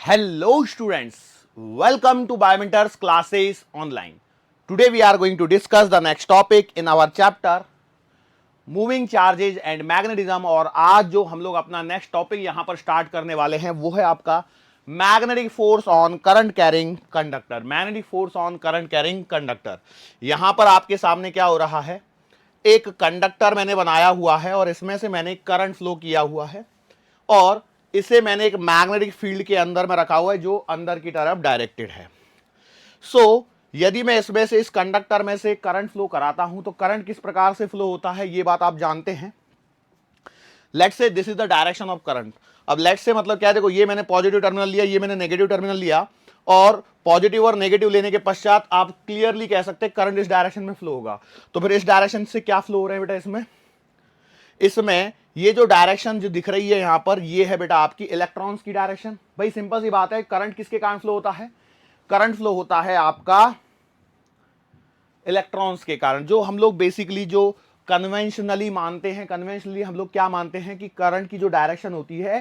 Hello students, welcome to Biomentors classes online. Today we are going to discuss the next topic in our chapter moving charges and magnetism. और आज जो हम लोग अपना next topic यहां पर start करने वाले हैं वो है आपका magnetic force on current carrying conductor. Magnetic force on current carrying conductor. यहां पर आपके सामने क्या हो रहा है, एक कंडक्टर मैंने बनाया हुआ है और इसमें से मैंने करंट फ्लो किया हुआ है और इसे मैंने एक मैग्नेटिक फील्ड के अंदर में रखा हुआ है जो अंदर की तरफ डायरेक्टेड है। सो यदि मैं इसमें से इस कंडक्टर में से करंट फ्लो कराता हूं तो करंट किस प्रकार से फ्लो होता है ये बात आप जानते हैं। Let's say this is the direction of current. अब लेट्स से मतलब क्या है, देखो ये मैंने पॉजिटिव टर्मिनल लिया, ये मैंने नेगेटिव टर्मिनल लिया और पॉजिटिव और नेगेटिव लेने के पश्चात आप क्लियरली कह सकते हैं करंट इस डायरेक्शन में फ्लो होगा। तो फिर इस डायरेक्शन से क्या फ्लो हो रहा है बेटा, इसमें ये जो डायरेक्शन जो दिख रही है यहां पर, ये है बेटा आपकी इलेक्ट्रॉन्स की डायरेक्शन। भाई सिंपल सी बात है, करंट किसके कारण फ्लो होता है, करंट फ्लो होता है आपका इलेक्ट्रॉन्स के कारण। जो हम लोग बेसिकली जो कन्वेंशनली मानते हैं, कन्वेंशनली हम लोग क्या मानते हैं कि करंट की जो डायरेक्शन होती है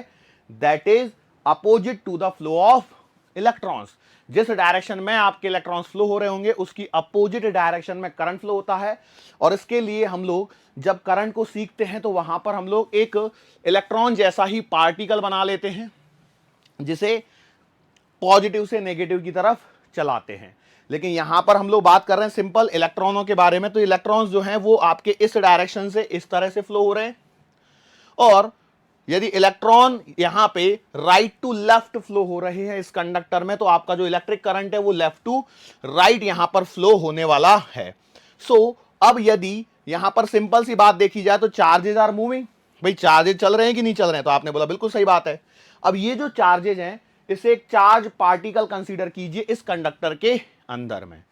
that is opposite to the flow of electrons. जिस डायरेक्शन में आपके इलेक्ट्रॉन्स फ्लो हो रहे होंगे उसकी अपोजिट डायरेक्शन में करंट फ्लो होता है। और इसके लिए हम लोग जब करंट को सीखते हैं तो वहां पर हम लोग एक इलेक्ट्रॉन जैसा ही पार्टिकल बना लेते हैं जिसे पॉजिटिव से नेगेटिव की तरफ चलाते हैं। लेकिन यहां पर हम लोग बात कर रहे हैं सिंपल इलेक्ट्रॉनों के बारे में। तो इलेक्ट्रॉन्स जो हैं वो आपके इस डायरेक्शन से इस तरह से फ्लो हो रहे हैं और यदि इलेक्ट्रॉन यहां पे राइट टू लेफ्ट फ्लो हो रहे हैं इस कंडक्टर में तो आपका जो इलेक्ट्रिक करंट है वो लेफ्ट टू राइट यहां पर फ्लो होने वाला है। सो अब यदि यहां पर सिंपल सी बात देखी जाए तो चार्जेस आर मूविंग। भाई चार्जेस चल रहे हैं कि नहीं चल रहे हैं, तो आपने बोला बिल्कुल सही बात है। अब ये जो चार्जेस हैं इसे एक चार्ज पार्टिकल कंसीडर कीजिए इस कंडक्टर के अंदर में।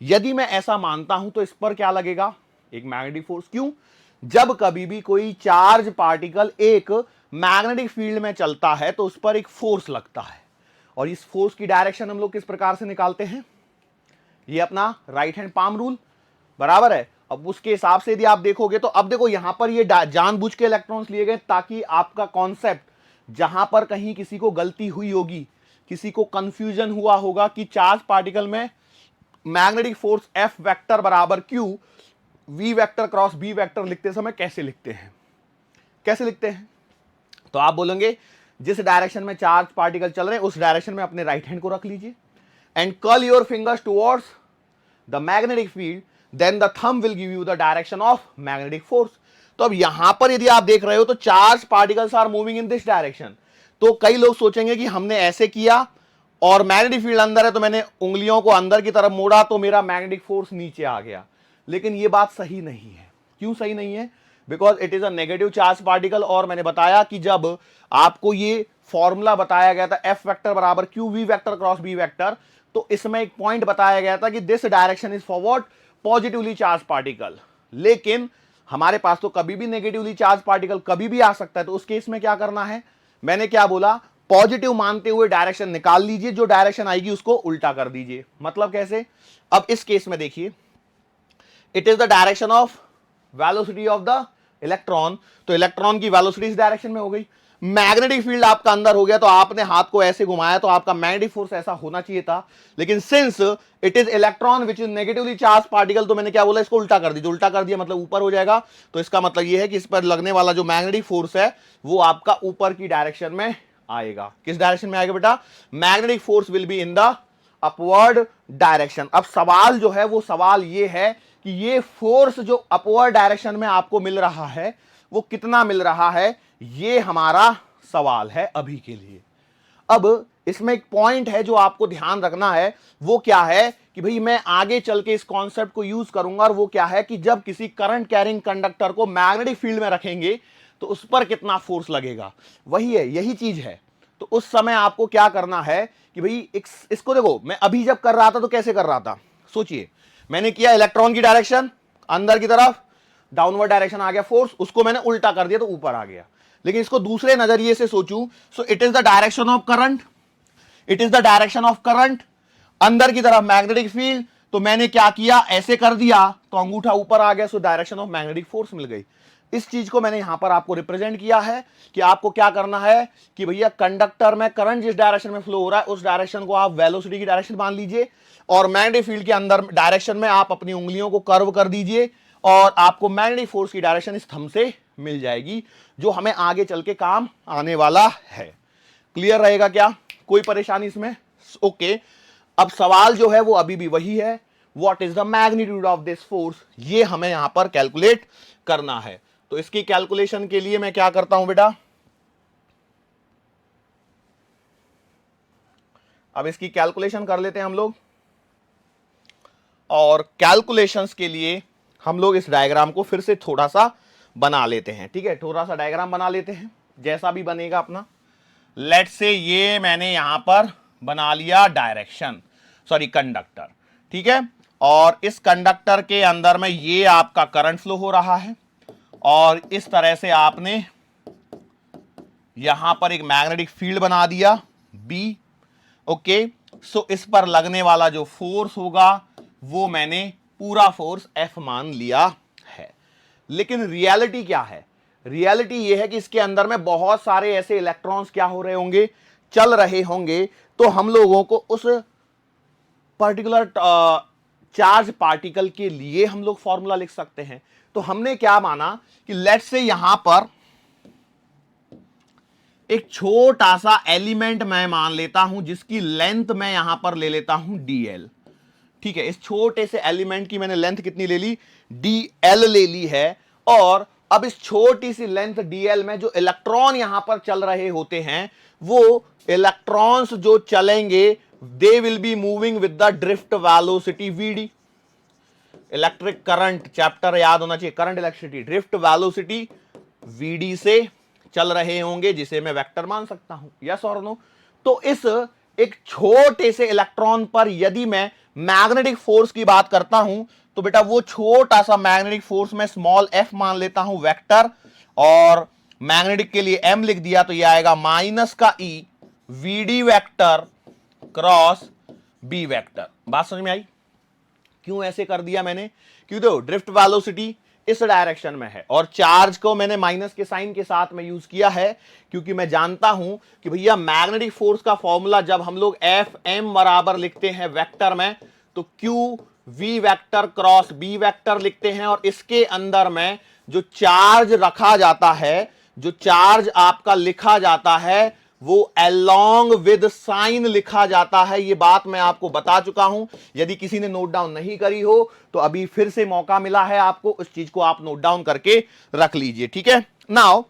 यदि मैं ऐसा मानता हूं तो इस पर क्या लगेगा, एक मैग्नेटिक फोर्स। क्यों, जब कभी भी कोई चार्ज पार्टिकल एक मैग्नेटिक फील्ड में चलता है तो उस पर एक फोर्स लगता है और इस फोर्स की डायरेक्शन हम लोग किस प्रकार से निकालते हैं, ये अपना राइट हैंड पाम रूल बराबर है। अब उसके हिसाब से यदि आप देखोगे तो अब देखो यहां पर ये जानबूझ के इलेक्ट्रॉन्स लिए गए ताकि आपका कॉन्सेप्ट जहां पर कहीं किसी को गलती हुई होगी, किसी को कंफ्यूजन हुआ होगा कि चार्ज पार्टिकल में मैग्नेटिक फोर्स एफ वेक्टर बराबर Q V vector cross B vector लिखते समय कैसे लिखते हैं, कैसे लिखते हैं। तो आप बोलेंगे जिस डायरेक्शन में चार्ज पार्टिकल चल रहे हैं उस डायरेक्शन में अपने राइट हैंड को रख लीजिए and curl your fingers towards the magnetic field, then the thumb will give you the direction of magnetic force. तो अब यहां पर यदि आप देख रहे हो तो charge particles are moving in this direction. तो कई लोग सोचेंगे कि हमने ऐसे किया और मैग्नेटिक फील्ड अंदर है तो मैंने उंगलियों को अंदर की तरफ मोड़ा तो मेरा मैग्नेटिक फोर्स नीचे आ गया। लेकिन यह बात सही नहीं है। क्यों सही नहीं है, because it is a negative charge particle. और मैंने बताया कि जब आपको ये फॉर्मूला बताया गया था एफ वेक्टर बराबर Q V vector cross B vector, तो इसमें एक पॉइंट बताया गया था कि this direction is forward positively charge particle. लेकिन हमारे पास तो कभी भी नेगेटिवली चार्ज पार्टिकल कभी भी आ सकता है। तो उस केस में क्या करना है, मैंने क्या बोला, पॉजिटिव मानते हुए डायरेक्शन निकाल लीजिए, जो डायरेक्शन आएगी उसको उल्टा कर दीजिए। मतलब कैसे, अब इस केस में देखिए it is the direction of velocity of the electron. तो इलेक्ट्रॉन की वेलोसिटी इस डायरेक्शन में हो गई, मैग्नेटिक फील्ड आपका अंदर हो गया तो आपने हाथ को ऐसे घुमाया तो आपका मैग्नेटिक फोर्स ऐसा होना चाहिए था। लेकिन since it is electron which is negatively charge particle, तो मैंने क्या बोला, इसको उल्टा कर दीजिए। उल्टा कर दिया मतलब ऊपर हो जाएगा। तो इसका मतलब यह है कि इस पर लगने वाला जो मैग्नेटिक फोर्स है वो आपका ऊपर की डायरेक्शन में आएगा। किस डायरेक्शन में आएगा बेटा, magnetic force will be in the upward direction. अब सवाल जो है वो सवाल ये है कि ये फोर्स जो अपवर्ड डायरेक्शन में आपको मिल रहा है वो कितना मिल रहा है, ये हमारा सवाल है अभी के लिए। अब इसमें एक पॉइंट है जो आपको ध्यान रखना है, वो क्या है कि भाई मैं आगे चल के इस कॉन्सेप्ट को यूज करूंगा। और वो क्या है कि जब किसी करंट कैरिंग कंडक्टर को मैग्नेटिक फील्ड में रखेंगे तो उस पर कितना फोर्स लगेगा, वही है, यही चीज है। तो उस समय आपको क्या करना है कि भाई इसको देखो, मैं अभी जब कर रहा था तो कैसे कर रहा था, सोचिए। मैंने किया इलेक्ट्रॉन की डायरेक्शन अंदर की तरफ, डाउनवर्ड डायरेक्शन आ गया फोर्स, उसको मैंने उल्टा कर दिया तो ऊपर आ गया। लेकिन इसको दूसरे नजरिए से सोचूं, so it is the direction of current, it is the direction of current, अंदर की तरफ मैग्नेटिक फील्ड। तो मैंने क्या किया, ऐसे कर दिया तो अंगूठा ऊपर आ गया, so direction of magnetic force मिल गई। इस चीज को मैंने यहां पर आपको रिप्रेजेंट किया है कि आपको क्या करना है कि भैया कंडक्टर में करंट जिस डायरेक्शन में फ्लो हो रहा है उस डायरेक्शन को आप वेलोसिटी की डायरेक्शन मान लीजिए, और मैग्नेटिक फील्ड के अंदर डायरेक्शन में आप अपनी उंगलियों को कर्व कर दीजिए, और आपको मैग्नेटिक फोर्स की डायरेक्शन इस थंब से मिल जाएगी, जो हमें आगे चल के काम आने वाला है। क्लियर रहेगा क्या? कोई परेशानी इसमें? ओके। अब सवाल जो है वो अभी भी वही है, what is the magnitude of this force, ये हमें यहां पर कैलकुलेट करना है। तो इसकी कैलकुलेशन के लिए मैं क्या करता हूं बेटा, अब इसकी कैलकुलेशन कर लेते हैं हम लोग, और कैलकुलेशंस के लिए हम लोग इस डायग्राम को फिर से थोड़ा सा बना लेते हैं। ठीक है, थोड़ा सा डायग्राम बना लेते हैं, जैसा भी बनेगा अपना। लेट्स से ये मैंने यहां पर बना लिया डायरेक्शन, सॉरी कंडक्टर, ठीक है, और इस कंडक्टर के अंदर में ये आपका करंट फ्लो हो रहा है, और इस तरह से आपने यहां पर एक मैग्नेटिक फील्ड बना दिया बी। ओके, सो इस पर लगने वाला जो फोर्स होगा वो मैंने पूरा फोर्स एफ मान लिया है। लेकिन रियलिटी क्या है? रियलिटी ये है कि इसके अंदर में बहुत सारे ऐसे इलेक्ट्रॉन्स क्या हो रहे होंगे, चल रहे होंगे, तो हम लोगों को उस पर्टिकुलर चार्ज पार्टिकल के लिए हम लोग फॉर्मूला लिख सकते हैं। तो हमने क्या माना कि लेट्स से यहां पर एक छोटा सा एलिमेंट मैं मान लेता हूं जिसकी लेंथ मैं यहां पर ले लेता हूं dl। ठीक है, इस छोटे से एलिमेंट की मैंने लेंथ कितनी ले ली, dl ले ली है, और अब इस छोटी सी लेंथ dl में जो इलेक्ट्रॉन यहां पर चल रहे होते हैं, वो इलेक्ट्रॉन्स जो चलेंगे they will be moving with the drift velocity vd। Electric current chapter याद होना चाहिए, current electricity drift velocity vd से चल रहे होंगे, जिसे मैं वेक्टर मान सकता हूं, यस और नो। तो इस एक छोटे से इलेक्ट्रॉन पर यदि मैं मैग्नेटिक फोर्स की बात करता हूं, तो बेटा वो छोटा सा मैग्नेटिक फोर्स मैं स्मॉल एफ मान लेता हूं वेक्टर, और मैग्नेटिक के लिए m लिख दिया, तो ये आएगा माइनस का e vd vector cross b vector. बात समझ में आई? क्यों ऐसे कर दिया मैंने? क्यों, देखो ड्रिफ्ट वेलोसिटी इस डायरेक्शन में है, और चार्ज को मैंने माइनस के साइन के साथ में यूज किया है, क्योंकि मैं जानता हूं कि भैया मैग्नेटिक फोर्स का फॉर्मूला जब हम लोग एफ एम बराबर लिखते हैं वेक्टर में, तो Q V vector cross B vector लिखते हैं, और इसके अंदर में जो चार्ज रखा जाता है, जो चार्ज आपका लिखा जाता है, वो along with साइन लिखा जाता है। ये बात मैं आपको बता चुका हूं, यदि किसी ने नोट डाउन नहीं करी हो तो अभी फिर से मौका मिला है आपको, उस चीज को आप नोट डाउन करके रख लीजिए। ठीक है, नाउ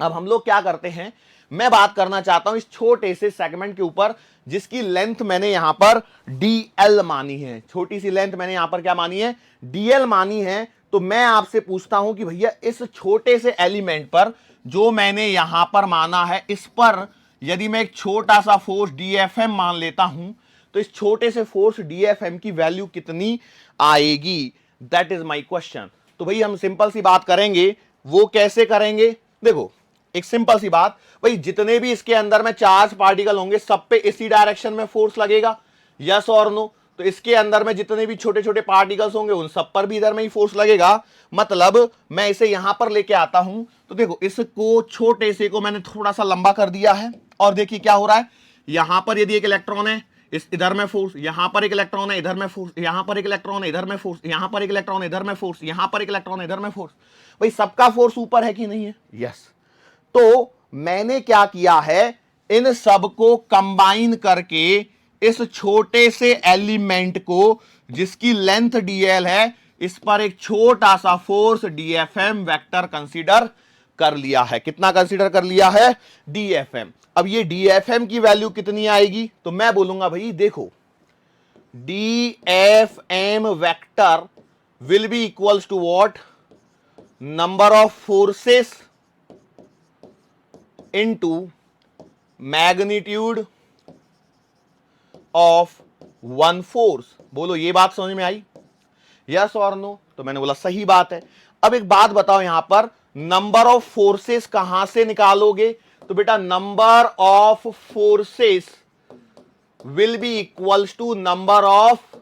अब हम लोग क्या करते हैं, मैं बात करना चाहता हूं इस छोटे से सेगमेंट के ऊपर जिसकी लेंथ मैंने यहां पर dl मानी है। छोटी सी लेंथ मैंने यहां पर क्या मानी है, dl मानी है। तो मैं आपसे पूछता हूं कि भैया इस छोटे से एलिमेंट पर जो मैंने यहां पर माना है, इस पर यदि मैं एक छोटा सा फोर्स dfm मान लेता हूं, तो इस छोटे से फोर्स dfm की वैल्यू कितनी आएगी, दैट इज माय क्वेश्चन। तो भाई हम सिंपल सी बात करेंगे, वो कैसे करेंगे, देखो एक सिंपल सी बात, भाई जितने भी इसके अंदर में चार्ज पार्टिकल होंगे सब पे इसी डायरेक्शन में फोर्स लगेगा, यस और नो। तो इसके अंदर में जितने भी छोटे छोटे पार्टिकल्स होंगे उन सब पर भी इधर में ही फोर्स लगेगा। मतलब मैं इसे यहां पर लेके आता हूं, तो देखो इसको छोटे से को मैंने थोड़ा सा लंबा कर दिया है, और देखिए क्या हो रहा है, यहां पर यदि एक इलेक्ट्रॉन है इस इधर में फोर्स, यहां पर एक इलेक्ट्रॉन है इधर में फोर्स, यहां पर एक इलेक्ट्रॉन है इधर में फोर्स, यहां पर एक इलेक्ट्रॉन है इधर में फोर्स, यहां पर एक इलेक्ट्रॉन है इधर में फोर्स, भाई सबका फोर्स ऊपर है कि नहीं है, यस। तो मैंने क्या किया है, इन सब को कंबाइन करके इस छोटे से एलिमेंट को जिसकी लेंथ dl है, इस पर एक छोटा सा फोर्स dfm वेक्टर कंसीडर कर लिया है। कितना कंसीडर कर लिया है, dfm। अब ये dfm की वैल्यू कितनी आएगी, तो मैं बोलूंगा भाई देखो dfm vector will be equals to what, number of forces into magnitude of one force. बोलो ये बात समझ में आई, यस और नो? तो मैंने बोला सही बात है। अब एक बात बताओ, यहां पर नंबर ऑफ फोर्सेस कहां से निकालोगे, तो बेटा number of forces will be equals to number of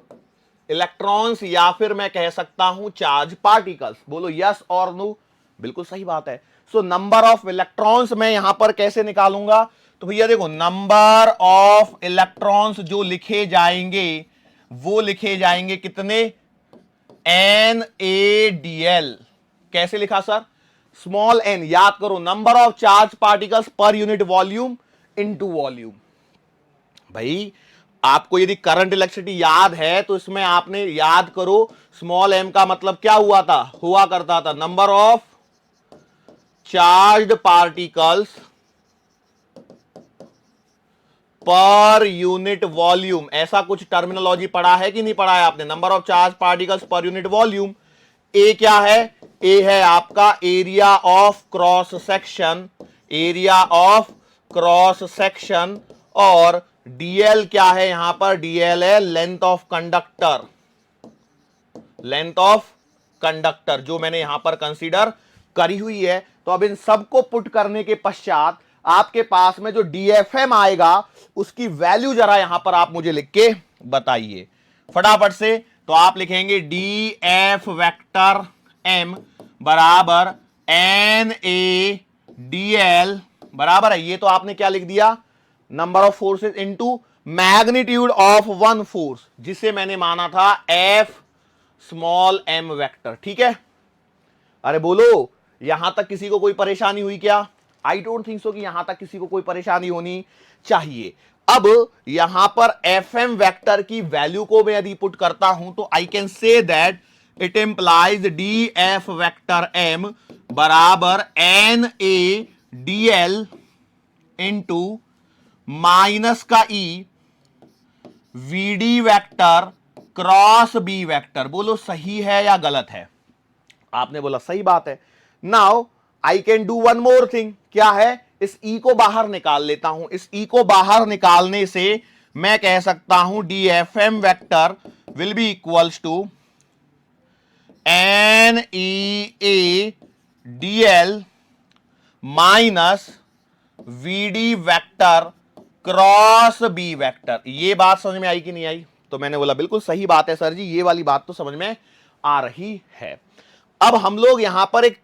electrons, या फिर मैं कह सकता हूं चार्ज पार्टिकल्स। बोलो यस और नो, बिल्कुल सही बात है। सो नंबर ऑफ इलेक्ट्रॉन्स मैं यहां पर कैसे निकालूंगा, तो भैया देखो नंबर ऑफ इलेक्ट्रॉन्स जो लिखे जाएंगे वो लिखे जाएंगे कितने, NaDl। कैसे लिखा सर, स्मॉल n, याद करो नंबर ऑफ चार्ज पार्टिकल्स पर यूनिट वॉल्यूम इनटू वॉल्यूम। भाई आपको यदि करंट इलेक्ट्रिसिटी याद है तो इसमें आपने याद करो स्मॉल m का मतलब क्या हुआ करता था, नंबर ऑफ चार्ज्ड पार्टिकल्स पर यूनिट वॉल्यूम। ऐसा कुछ टर्मिनोलॉजी पढ़ा है कि नहीं पढ़ा है आपने, नंबर ऑफ चार्ज पार्टिकल्स पर यूनिट वॉल्यूम। ए क्या है, ए है आपका area of cross section, area of cross section, और डीएल क्या है यहां पर, डीएल है length of conductor, length of conductor जो मैंने यहां पर कंसीडर करी हुई है। तो अब इन सबको पुट करने के पश्चात आपके पास में जो डीएफएम आएगा उसकी वैल्यू जरा यहां पर आप मुझे लिख के बताइए फटाफट से। तो आप लिखेंगे डी एफ वेक्टर एम बराबर एन ए डी एल बराबर है, ये तो आपने क्या लिख दिया, number of forces into magnitude of one force जिसे मैंने माना था एफ स्मॉल एम वेक्टर। ठीक है, अरे बोलो यहां तक किसी को कोई परेशानी हुई क्या, आई डोंट थिंक सो कि यहां तक किसी को कोई परेशानी होनी चाहिए। अब यहां पर एफ एम वेक्टर की वैल्यू को मैं यदि पुट करता हूं तो I can say that it implies D F vector M बराबर N A D L into minus का E V D vector cross B vector. बोलो सही है या गलत है, आपने बोला सही बात है। Now I can do one more thing, क्या है, इस ई को बाहर निकाल लेता हूं। इस ई को बाहर निकालने से मैं कह सकता हूं D F M vector will be equals to N E A D L minus V D vector cross B vector. ये बात समझ में आई कि नहीं आई, तो मैंने बोला बिल्कुल सही बात है सर जी, ये वाली बात तो समझ में आ रही है। अब हम लोग यहां पर एक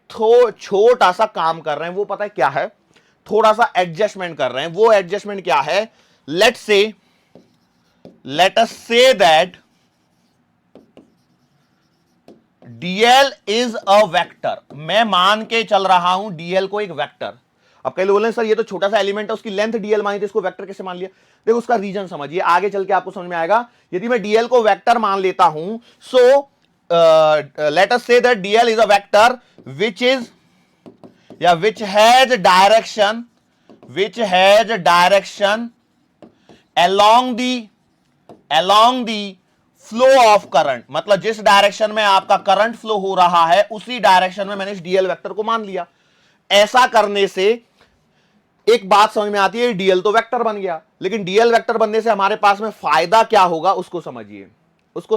छोटा सा काम कर रहे हैं, वो पता है क्या है, थोड़ा सा एडजस्टमेंट कर रहे हैं। वो एडजस्टमेंट क्या है, let us say that DL is a vector. मैं मान के चल रहा हूं डीएल को एक वेक्टर। अब कई लोग बोले सर ये तो छोटा सा एलिमेंट है, उसकी लेंथ डीएल मानी थी, इसको वेक्टर कैसे मान लिया। देखो उसका रीजन समझिए, आगे चल के आपको समझ में आएगा। यदि मैं डीएल को वेक्टर मान लेता हूं, सो let us say that dl is a vector which is which has direction along the flow of current। मतलब जिस डायरेक्शन में आपका करंट फ्लो हो रहा है उसी डायरेक्शन में मैंने इस डीएल वेक्टर को मान लिया। ऐसा करने से एक बात समझ में आती है, डीएल तो वेक्टर बन गया, लेकिन डीएल वेक्टर बनने से हमारे पास में फायदा क्या होगा उसको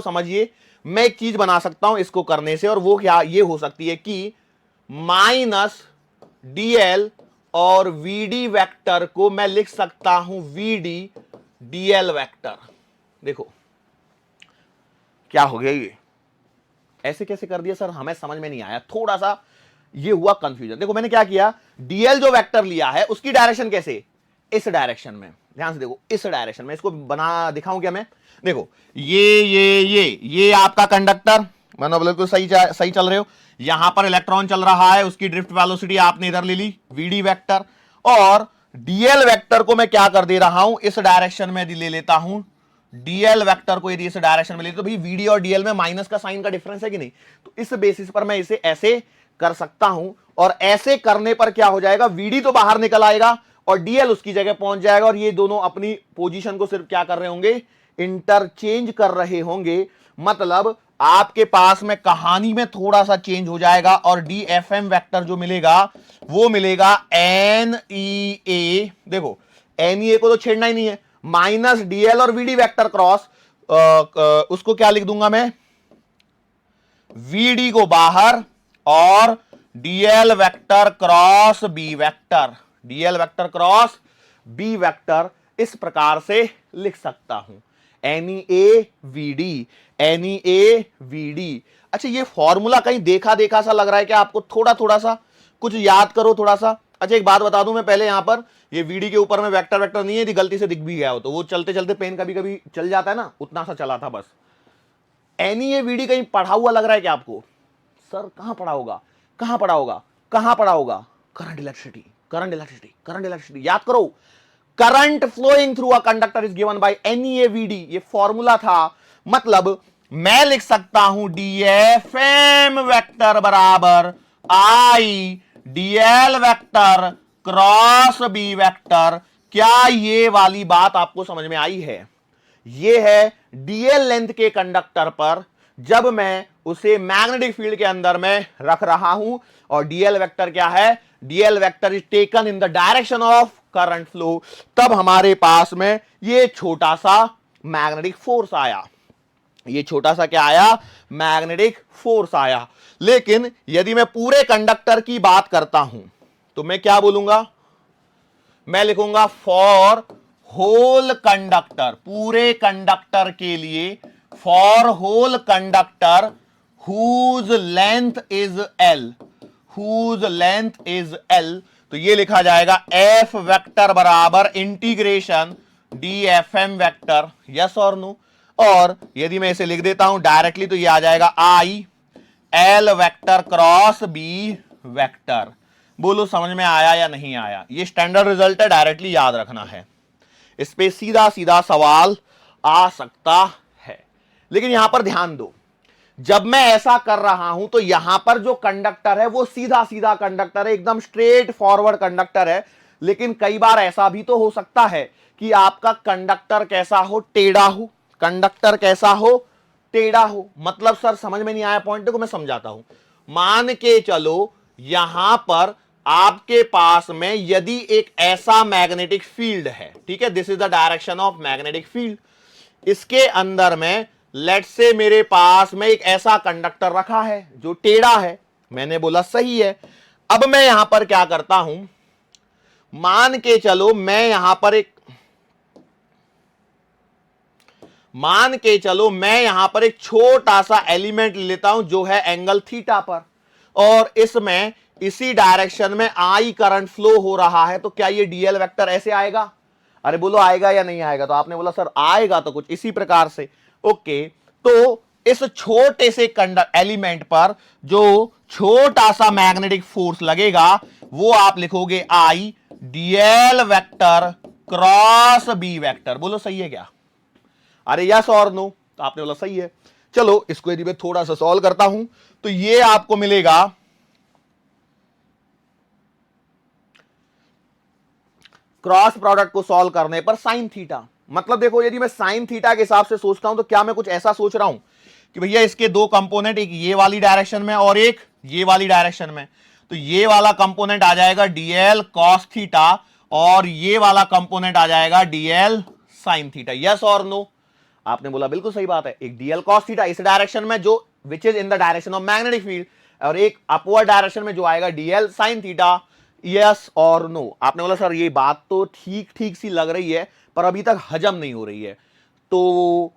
समझिए। मैं एक चीज बना सकता हूं इसको करने से, और वो क्या, ये हो सकती है कि माइनस डीएल और वीडी वेक्टर को मैं लिख सकता हूं वीडी डीएल वेक्टर। देखो क्या हो गया, ये ऐसे कैसे कर दिया सर, हमें समझ में नहीं आया, थोड़ा सा ये हुआ कंफ्यूजन। देखो मैंने क्या किया, डीएल जो वेक्टर लिया है उसकी डायरेक्शन कैसे, इस डायरेक्शन में, ध्यान से देखो इस डायरेक्शन में। इसको बना दिखाऊं क्या मैं, देखो ये आपका कंडक्टर, मतलब बिल्कुल सही चल रहे हो। यहां पर इलेक्ट्रॉन चल रहा है, उसकी ड्रिफ्ट वेलोसिटी आपने इधर ले ली वीडी वेक्टर, और डीएल वेक्टर को मैं क्या कर दे रहा हूं, इस डायरेक्शन में ले लेता हूं। डीएल वेक्टर को यदि इस डायरेक्शन में लेते तो भाई वीडी और डीएल में माइनस का साइन का डिफरेंस है कि नहीं, तो इस बेसिस पर मैं इसे ऐसे कर सकता हूं। और ऐसे करने पर क्या हो जाएगा, वीडी तो बाहर निकल आएगा और डीएल उसकी जगह पहुंच जाएगा, और ये दोनों अपनी पोजीशन को सिर्फ क्या कर रहे होंगे, इंटरचेंज कर रहे होंगे। मतलब आपके पास में कहानी में थोड़ा सा चेंज हो जाएगा, और डीएफएम वेक्टर जो मिलेगा वो मिलेगा एन ई ए। देखो एन ई ए को तो छेड़ना ही नहीं है, माइनस डीएल और वीडी वेक्टर क्रॉस, उसको क्या लिख दूंगा मैं, वीडी को बाहर और DL vector cross B vector, DL vector cross B vector इस प्रकार से लिख सकता हूं, N E A VD, N E A VD. अच्छा ये फॉर्मूला कहीं देखा सा लग रहा है क्या आपको, थोड़ा सा कुछ याद करो थोड़ा सा। अच्छा एक बात बता दूं मैं पहले, यहां पर ये वीडी के ऊपर में वेक्टर वेक्टर नहीं है, यदि गलती से दिख भी गया हो तो वो चलते चलते पेन कभी कभी चल जाता है ना, उतना सा चला था बस। एनी ये वीडी कहीं पढ़ा हुआ लग रहा है क्या आपको? सर कहां पढ़ा होगा, कहां पढ़ा होगा, कहां पढ़ा होगा? Current electricity, current electricity, current electricity, याद करो। Current flowing through a conductor is given by NeAVD, ये फॉर्मूला था। मतलब मैं लिख सकता हूं DFM वेक्टर बराबर I DL vector cross B vector. क्या ये वाली बात आपको समझ में आई है? ये है DL लेंथ के कंडक्टर पर जब मैं उसे मैग्नेटिक फील्ड के अंदर में रख रहा हूं, और DL वेक्टर क्या है? DL vector is taken in the direction of current flow, तब हमारे पास में ये छोटा सा मैग्नेटिक फोर्स आया। ये छोटा सा क्या आया? मैग्नेटिक फोर्स आया। लेकिन यदि मैं पूरे कंडक्टर की बात करता हूं तो मैं क्या बोलूंगा? मैं लिखूंगा फॉर होल कंडक्टर, पूरे कंडक्टर के लिए, for whole conductor whose length is L, whose length is L, तो ये लिखा जाएगा F वेक्टर बराबर इंटीग्रेशन DFM वेक्टर, यस और नो। और यदि मैं इसे लिख देता हूं डायरेक्टली तो ये आ जाएगा I L vector cross B vector. बोलो समझ में आया या नहीं आया? ये स्टैंडर्ड रिजल्ट है, डायरेक्टली याद रखना है, इस पे सीधा सीधा सवाल आ सकता है। लेकिन यहां पर ध्यान दो, जब मैं ऐसा कर रहा हूं तो यहां पर जो कंडक्टर है वो सीधा सीधा कंडक्टर है, एकदम स्ट्रेट फॉरवर्ड कंडक्टर है। लेकिन कई बार ऐसा भी तो हो सकता है कि आपका कंडक्टर कैसा हो? टेढ़ा हो। कंडक्टर कैसा हो? टेढ़ा हो। मतलब सर समझ में नहीं आया पॉइंट को, मैं समझाता हूं। मान के चलो यहां पर आपके पास में यदि एक ऐसा मैग्नेटिक फील्ड है, ठीक है, this is the direction of magnetic field, इसके अंदर में लेट से मेरे पास में एक ऐसा कंडक्टर रखा है जो टेढ़ा है, मैंने बोला सही है। अब मैं यहां पर क्या करता हूं, मान के चलो मैं यहां पर एक छोटा सा एलिमेंट लेता हूं जो है एंगल थीटा पर, और इसमें इसी डायरेक्शन में I करंट फ्लो हो रहा है, तो क्या ये DL वेक्टर ऐसे आएगा? अरे बोलो आएगा या नहीं आएगा? तो आपने बोला सर आएगा, तो कुछ इसी प्रकार से। ओके, तो इस छोटे से एलिमेंट पर जो छोटा सा मैग्नेटिक फोर्स लगेगा वो आप लिखोगे I DL vector cross B vector. बोलो सही है क्या? अरे यस और नो? तो आपने बोला सही है। चलो इसको यदि मैं थोड़ा सा सॉल्व करता हूं तो ये आपको मिलेगा क्रॉस प्रोडक्ट को सॉल्व करने पर साइन थीटा। मतलब देखो यदि मैं साइन थीटा के हिसाब से सोचता हूं तो क्या मैं कुछ ऐसा सोच रहा हूं कि भैया इसके दो कंपोनेंट, एक ये वाली डायरेक्शन में और एक ये वाली डायरेक्शन में, तो ये वाला कंपोनेंट आ जाएगा DL cos थीटा और ये वाला कंपोनेंट आ जाएगा DL sin थीटा, यस और नो? आपने बोला बिल्कुल सही बात है। एक DL cos थीटा इस डायरेक्शन में जो which is in the direction of magnetic field, और एक अपवर्ड डायरेक्शन में जो आएगा DL sin थीटा, यस और नो? आपने बोला सर ये बात तो ठीक ठीक सी लग रही है पर अभी तक हजम नहीं हो रही है, तो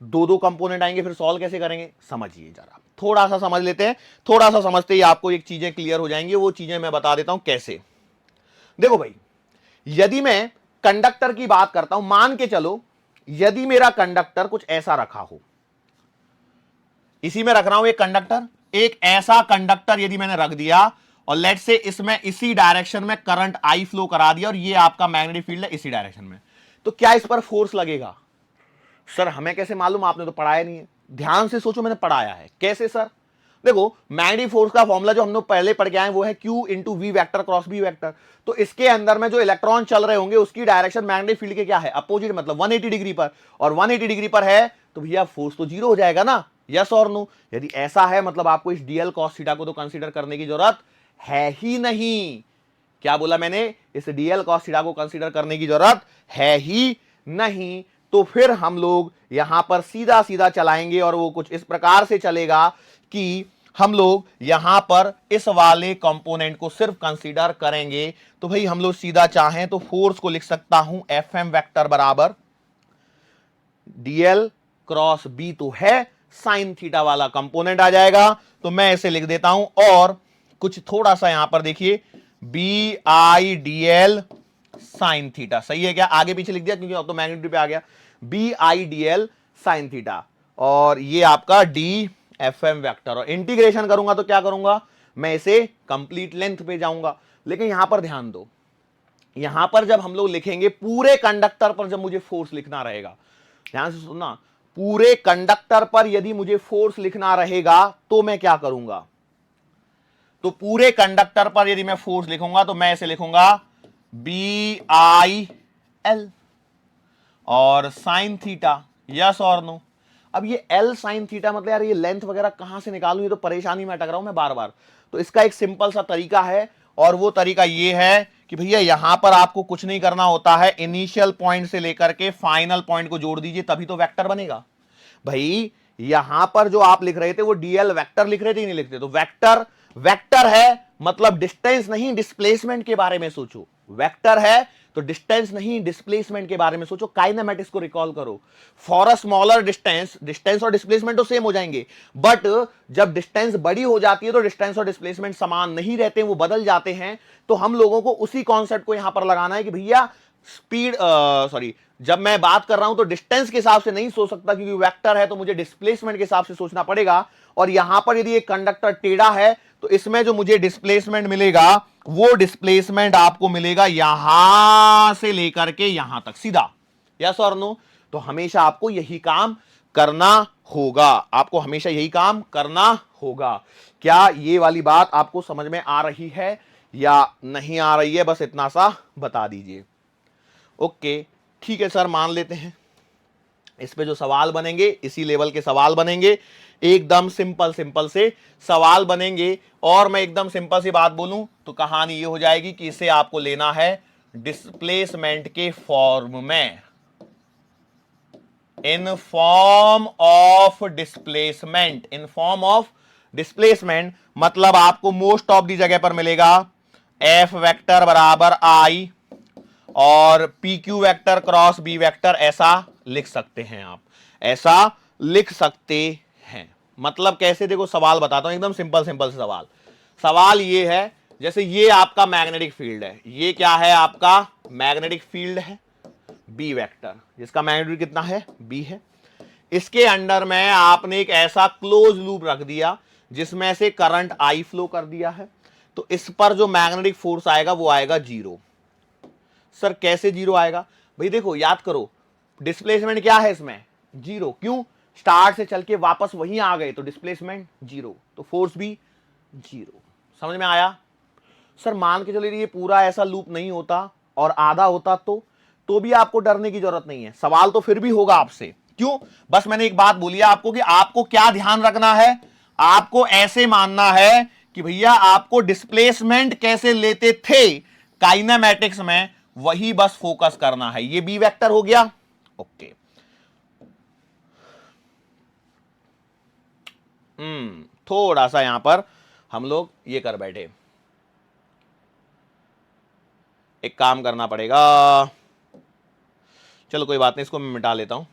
दो दो कंपोनेंट आएंगे फिर सॉल्व कैसे करेंगे? समझिए जरा, थोड़ा सा समझ लेते हैं। थोड़ा सा समझते ही आपको एक चीजें क्लियर हो जाएंगी, वो चीजें मैं बता देता हूं कैसे। देखो भाई, यदि मैं कंडक्टर की बात करता हूं, मान के चलो यदि मेरा कंडक्टर कुछ ऐसा रखा हो, इसी में रख रहा हूं एक कंडक्टर, एक ऐसा कंडक्टर यदि मैंने रख दिया और लेट से इसमें इसी डायरेक्शन में करंट I फ्लो करा दिया और ये आपका मैग्नेटिक फील्ड है इसी डायरेक्शन में, तो क्या इस पर फोर्स लगेगा? सर हमें कैसे मालूम? आपने तो पढ़ाया नहीं है। ध्यान से सोचो, मैंने पढ़ाया है। कैसे सर? देखो मैग्नेटिक फोर्स का फॉर्मूला जो हम लोग पहले पढ़ के आए वो है Q into V vector cross B vector. तो इसके अंदर में जो इलेक्ट्रॉन चल रहे होंगे उसकी डायरेक्शन मैग्नेटिक फील्ड के क्या है? अपोजिट, मतलब 180 डिग्री पर, और 180 डिग्री पर है तो भैया फोर्स तो जीरो हो जाएगा ना, यस और नो? यदि ऐसा है मतलब आपको इस DL cos थीटा को तो कंसीडर करने की जरूरत है ही नहीं। क्या बोला मैंने? इस DL cos थीटा को कंसीडर करने की जरूरत है ही नहीं। तो फिर हम लोग यहां पर सीधा सीधा चलाएंगे और वो कुछ इस प्रकार से चलेगा कि हम लोग यहां पर इस वाले कंपोनेंट को सिर्फ कंसीडर करेंगे। तो भाई हम लोग सीधा चाहें तो फोर्स को लिख सकता हूं FM वेक्टर बराबर DL क्रॉस B, तो है साइन थीटा वाला कंपोनेंट आ जाएगा, तो मैं इसे लिख देता हूं, और कुछ थोड़ा सा यहां पर देखिए B I D L sine theta, सही है क्या? आगे पीछे लिख दिया क्योंकि अब तो मैग्नीट्यूड पे आ गया, B I D L sine theta, और ये आपका डी एफ एम वेक्टर, और इंटीग्रेशन करूंगा तो क्या करूंगा, मैं इसे कंप्लीट लेंथ पे जाऊंगा। लेकिन यहां पर ध्यान दो, यहां पर जब हम लोग लिखेंगे पूरे कंडक्टर पर, जब मुझे फोर्स लिखना रहेगा, ध्यान से सुनना, पूरे कंडक्टर पर यदि मुझे फोर्स लिखना रहेगा तो मैं क्या करूंगा, तो पूरे कंडक्टर पर यदि मैं फोर्स लिखूंगा तो मैं इसे लिखूंगा बी आई एल और साइन थीटा, यस और नो। अब ये एल साइन थीटा मतलब यार ये लेंथ वगैरह कहां से निकालूं, ये तो परेशानी में अटक रहा हूं मैं बार बार। तो इसका एक सिंपल सा तरीका है, और वो तरीका ये है कि भैया यहां पर आपको कुछ नहीं करना होता है, इनिशियल पॉइंट से लेकर के फाइनल पॉइंट को जोड़ दीजिए, तभी तो वेक्टर बनेगा। भाई यहां पर जो आप लिख रहे थे वो डीएल वेक्टर लिख रहे थे, नहीं लिखते? तो वेक्टर वेक्टर है मतलब डिस्टेंस नहीं डिस्प्लेसमेंट के बारे में सोचो, वेक्टर है तो डिस्टेंस नहीं डिस्प्लेसमेंट के बारे में सोचो। काइनेमैटिक्स को रिकॉल करो, for a smaller distance, distance और डिस्प्लेसमेंट तो सेम हो जाएंगे, बट जब डिस्टेंस बड़ी हो जाती है तो डिस्टेंस और डिस्प्लेसमेंट समान नहीं रहते, वो बदल जाते हैं। तो हम लोगों को उसी कॉन्सेप्ट को यहां पर लगाना है कि भैया स्पीड सॉरी, जब मैं बात कर रहा हूं तो डिस्टेंस के हिसाब से नहीं सोच सकता क्योंकि वेक्टर है, तो मुझे डिस्प्लेसमेंट के हिसाब से सोचना पड़ेगा। और यहां पर यदि एक कंडक्टर टेढ़ा है तो इसमें जो मुझे डिस्प्लेसमेंट मिलेगा वो डिस्प्लेसमेंट आपको मिलेगा यहां से लेकर के यहां तक सीधा, यस और नो? तो हमेशा आपको यही काम करना होगा, आपको हमेशा यही काम करना होगा। क्या ये वाली बात आपको समझ में आ रही है या नहीं आ रही है, बस इतना सा बता दीजिए। ओके ठीक है सर, मान लेते हैं इस पे जो सवाल बनेंगे इसी लेवल के सवाल बनेंगे, एकदम सिंपल सिंपल से सवाल बनेंगे। और मैं एकदम सिंपल सी बात बोलूं तो कहानी ये हो जाएगी कि इसे आपको लेना है डिस्प्लेसमेंट के फॉर्म में, in form of displacement, in form of displacement मतलब आपको मोस्ट ऑफ दी जगह पर मिलेगा एफ वेक्टर बराबर आई और P Q vector cross B vector, ऐसा लिख सकते हैं आप, ऐसा लिख सकते हैं। मतलब कैसे, देखो सवाल बताता हूं, एकदम सिंपल सिंपल से सवाल। सवाल ये है, जैसे ये आपका मैग्नेटिक फील्ड है, ये क्या है आपका मैग्नेटिक फील्ड है बी वेक्टर, जिसका मैग्नीट्यूड कितना है बी है। इसके अंडर में आपने एक ऐसा क्लोज लूप रख दिया जिसमें से करंट आई फ्लो कर दिया है, तो इस पर जो मैग्नेटिक फोर्स आएगा वो आएगा जीरो। सर कैसे जीरो आएगा? भाई देखो याद करो, डिस्प्लेसमेंट क्या है इसमें जीरो, क्यों? स्टार्ट से चल के वापस वहीं आ गए तो डिस्प्लेसमेंट जीरो, तो फोर्स भी जीरो। समझ में आया? सर मान के चलो ये पूरा ऐसा लूप नहीं होता और आधा होता तो भी आपको डरने की जरूरत नहीं है, सवाल तो फिर भी होगा आपसे। क्यों? बस मैंने एक बात बोली है आपको कि आपको क्या ध्यान रखना है, आपको ऐसे मानना है कि भैया आपको डिस्प्लेसमेंट कैसे लेते थे काइनेमैटिक्स में, वही बस फोकस करना है। ये बी वेक्टर हो गया, ओके। थोड़ा सा यहां पर हम लोग ये कर बैठे, एक काम करना पड़ेगा, चलो कोई बात नहीं, इसको मैं मिटा लेता हूं।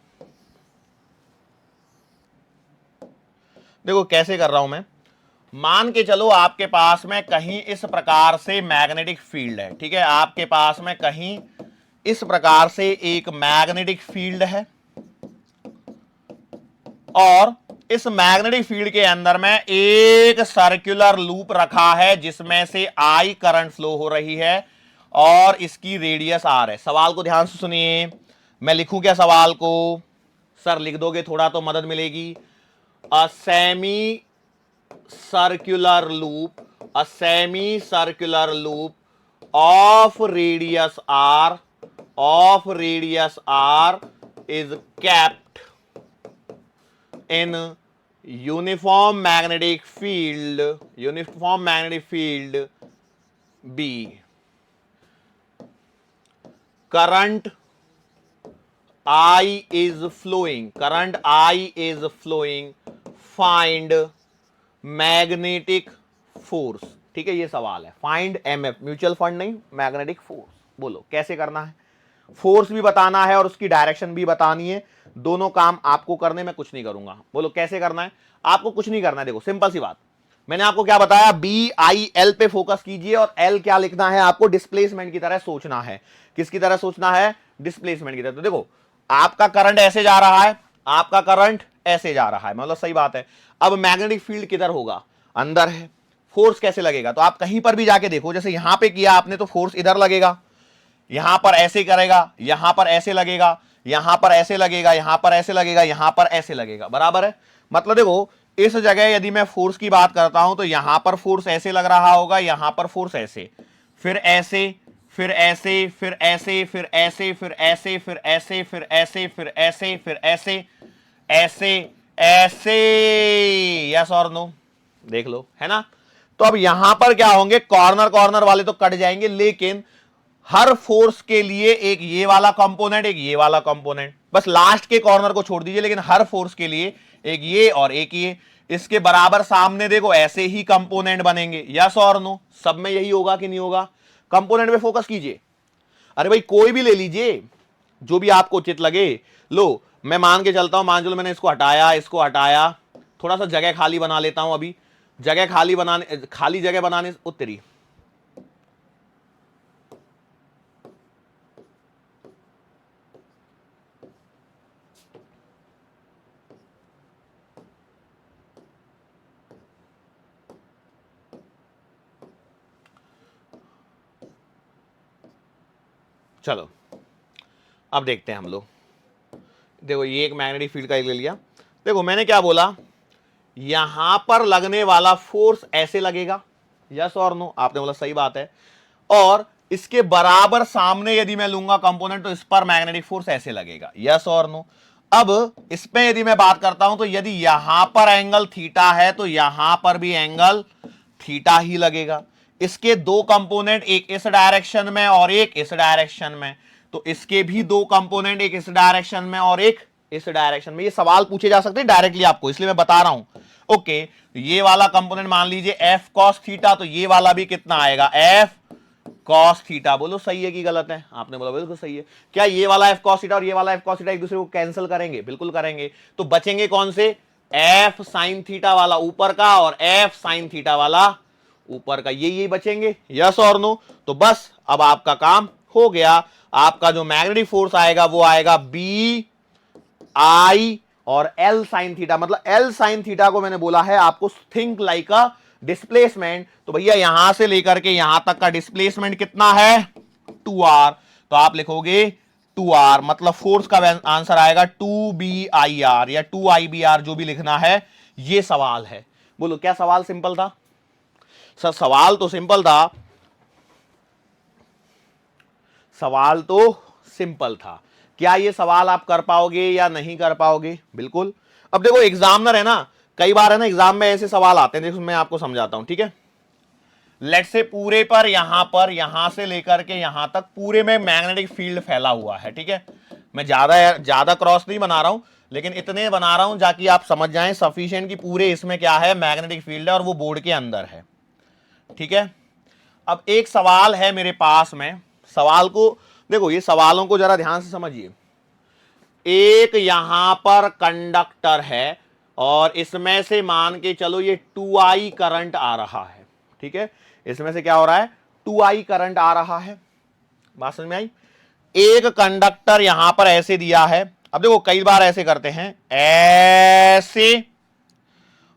देखो कैसे कर रहा हूं मैं, मान के चलो आपके पास में कहीं इस प्रकार से मैग्नेटिक फील्ड है, ठीक है, आपके पास में कहीं इस प्रकार से एक मैग्नेटिक फील्ड है और इस मैग्नेटिक फील्ड के अंदर में एक सर्कुलर लूप रखा है जिसमें से आई करंट फ्लो हो रही है और इसकी रेडियस आर है। सवाल को ध्यान से सुनिए, मैं लिखूं क्या सवाल को? सर लिख दोगे थोड़ा तो मदद मिलेगी। A semi circular loop, a semi-circular loop of radius r is kept in uniform magnetic field B. Current I is flowing, find magnetic force, ठीक है, ये सवाल है। फाइंड एमएफ, म्यूचुअल फंड नहीं, मैग्नेटिक फोर्स। बोलो कैसे करना है, फोर्स भी बताना है और उसकी डायरेक्शन भी बतानी है, दोनों काम आपको करने में कुछ नहीं करूंगा। बोलो कैसे करना है? आपको कुछ नहीं करना है, देखो सिंपल सी बात, मैंने आपको क्या बताया, बी आई एल पे फोकस कीजिए और एल क्या लिखना है आपको, डिस्प्लेसमेंट की तरह सोचना है। किसकी तरह सोचना है, डिस्प्लेसमेंट की तरह। तो देखो आपका करंट ऐसे जा रहा है, आपका करंट ऐसे जा रहा है, मतलब सही बात है। अब मैग्नेटिक फील्ड किधर होगा, अंदर है। फोर्स कैसे लगेगा, तो आप कहीं पर भी जाके देखो, जैसे यहां पे किया आपने तो फोर्स इधर लगेगा, यहां पर ऐसे करेगा, यहां पर ऐसे लगेगा, यहां पर ऐसे लगेगा, यहां पर ऐसे लगेगा, यहां पर ऐसे लगेगा, बराबर है। मतलब देखो इस जगह यदि मैं फोर्स की बात करता हूं तो यहां पर फोर्स ऐसे लग रहा होगा, यहां पर फोर्स ऐसे, फिर ऐसे, फिर ऐसे, फिर ऐसे, फिर ऐसे, फिर ऐसे, फिर ऐसे, फिर ऐसे, फिर ऐसे, फिर ऐसे, ऐसे, ऐसे, यस और नो, देख लो, है ना। तो अब यहां पर क्या होंगे, कॉर्नर कॉर्नर वाले तो कट जाएंगे, लेकिन हर फोर्स के लिए एक ये वाला कंपोनेंट, एक ये वाला कंपोनेंट, बस लास्ट के कॉर्नर को छोड़ दीजिए, लेकिन हर फोर्स के लिए एक ये और एक ये, इसके बराबर सामने देखो ऐसे ही कंपोनेंट बनेंगे, यस और नो, सब में यही होगा कि नहीं होगा। कंपोनेंट पे फोकस कीजिए, अरे भाई कोई भी ले लीजिए जो भी आपको उचित लगे। लो मैं मान के चलता हूं, मान चलो मैंने इसको हटाया, इसको हटाया, थोड़ा सा जगह खाली बना लेता हूं अभी, जगह खाली बनाने, खाली जगह बनाने उत्तरी, चलो अब देखते हैं हम लोग। देखो ये एक मैग्नेटिक फील्ड का एक ले लिया, देखो मैंने क्या बोला, यहां पर लगने वाला फोर्स ऐसे लगेगा, यस और नो, आपने बोला सही बात है। और इसके बराबर सामने यदि मैं लूंगा कंपोनेंट तो इस पर मैग्नेटिक फोर्स ऐसे लगेगा, यस और नो। अब इसमें यदि मैं बात करता हूं तो यदि यहां पर एंगल थीटा है तो यहां पर भी एंगल थीटा ही लगेगा। इसके दो कंपोनेंट, एक इस डायरेक्शन में और एक इस डायरेक्शन में, तो इसके भी दो कंपोनेंट, एक इस डायरेक्शन में और एक इस डायरेक्शन में। ये सवाल पूछे जा सकते हैं डायरेक्टली आपको, इसलिए मैं बता रहा हूं। ओके, ये वाला कंपोनेंट मान लीजिए एफ कॉस थीटा, तो ये वाला भी कितना आएगा, एफ कॉस थीटा। बोलो सही है कि गलत है, आपने बोला बिल्कुल सही है। क्या ये वाला एफ कॉस थीटा और ये वाला एफ कॉस थीटा एक दूसरे को कैंसिल करेंगे, बिल्कुल करेंगे। तो बचेंगे कौन से, एफ साइन थीटा वाला ऊपर का और एफ साइन थीटा वाला ऊपर का, यही बचेंगे, यस और नो। तो बस अब आपका काम हो गया, आपका जो मैग्नेटिक फोर्स आएगा वो आएगा बी आई और एल साइन थीटा। मतलब एल साइन थीटा को मैंने बोला है आपको थिंक लाइक अ डिस्प्लेसमेंट, तो भैया यहां से लेकर के यहां तक का डिस्प्लेसमेंट कितना है, 2r। तो आप लिखोगे 2r, मतलब फोर्स का आंसर आएगा 2BIR या 2IBR, जो भी लिखना है। ये सवाल है, बोलो क्या सवाल सिंपल था सर, सवाल तो सिंपल था, सवाल तो सिंपल था। क्या ये सवाल आप कर पाओगे या नहीं कर पाओगे, बिल्कुल। अब देखो एग्जामिनर है ना, कई बार है ना एग्जाम में ऐसे सवाल आते हैं, देखो मैं आपको समझाता हूं, ठीक है। लेट से पूरे पर यहां से लेकर के यहां तक पूरे में मैग्नेटिक फील्ड फैला हुआ है, ठीक है। मैं ज्यादा क्रॉस नहीं बना रहा हूं, लेकिन इतने बना रहा हूं जाकि आप समझ जाएं सफिशिएंट कि पूरे इसमें क्या है, मैग्नेटिक फील्ड है और वो बोर्ड के अंदर है, ठीक है। अब एक सवाल है मेरे पास में, सवाल को देखो, ये सवालों को जरा ध्यान से समझिए। एक यहां पर कंडक्टर है और इसमें से मान के चलो ये 2I करंट आ रहा है, ठीक है। इसमें से क्या हो रहा है, 2I करंट आ रहा है, बात समझ में आई। एक कंडक्टर यहां पर ऐसे दिया है, अब देखो कई बार ऐसे करते हैं, ऐसे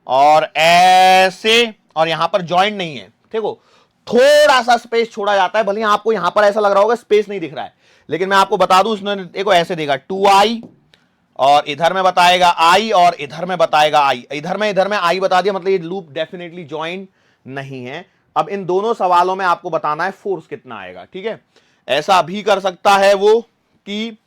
और ऐसे, और यहां पर जॉइंट नहीं है, देखो थोड़ा सा स्पेस छोड़ा जाता है, भले आपको यहां पर ऐसा लग रहा होगा स्पेस नहीं दिख रहा है, लेकिन मैं आपको बता दूं, उसने देखो ऐसे देगा 2I और इधर में बताएगा I और इधर में बताएगा I, इधर में I बता दिया, मतलब ये लूप डेफिनेटली जॉइंट नहीं है। अब इन दोनों सवालों में आपको बताना है फोर्स कितना आएगा, ठीक है। ऐसा भी कर सकता है वो कि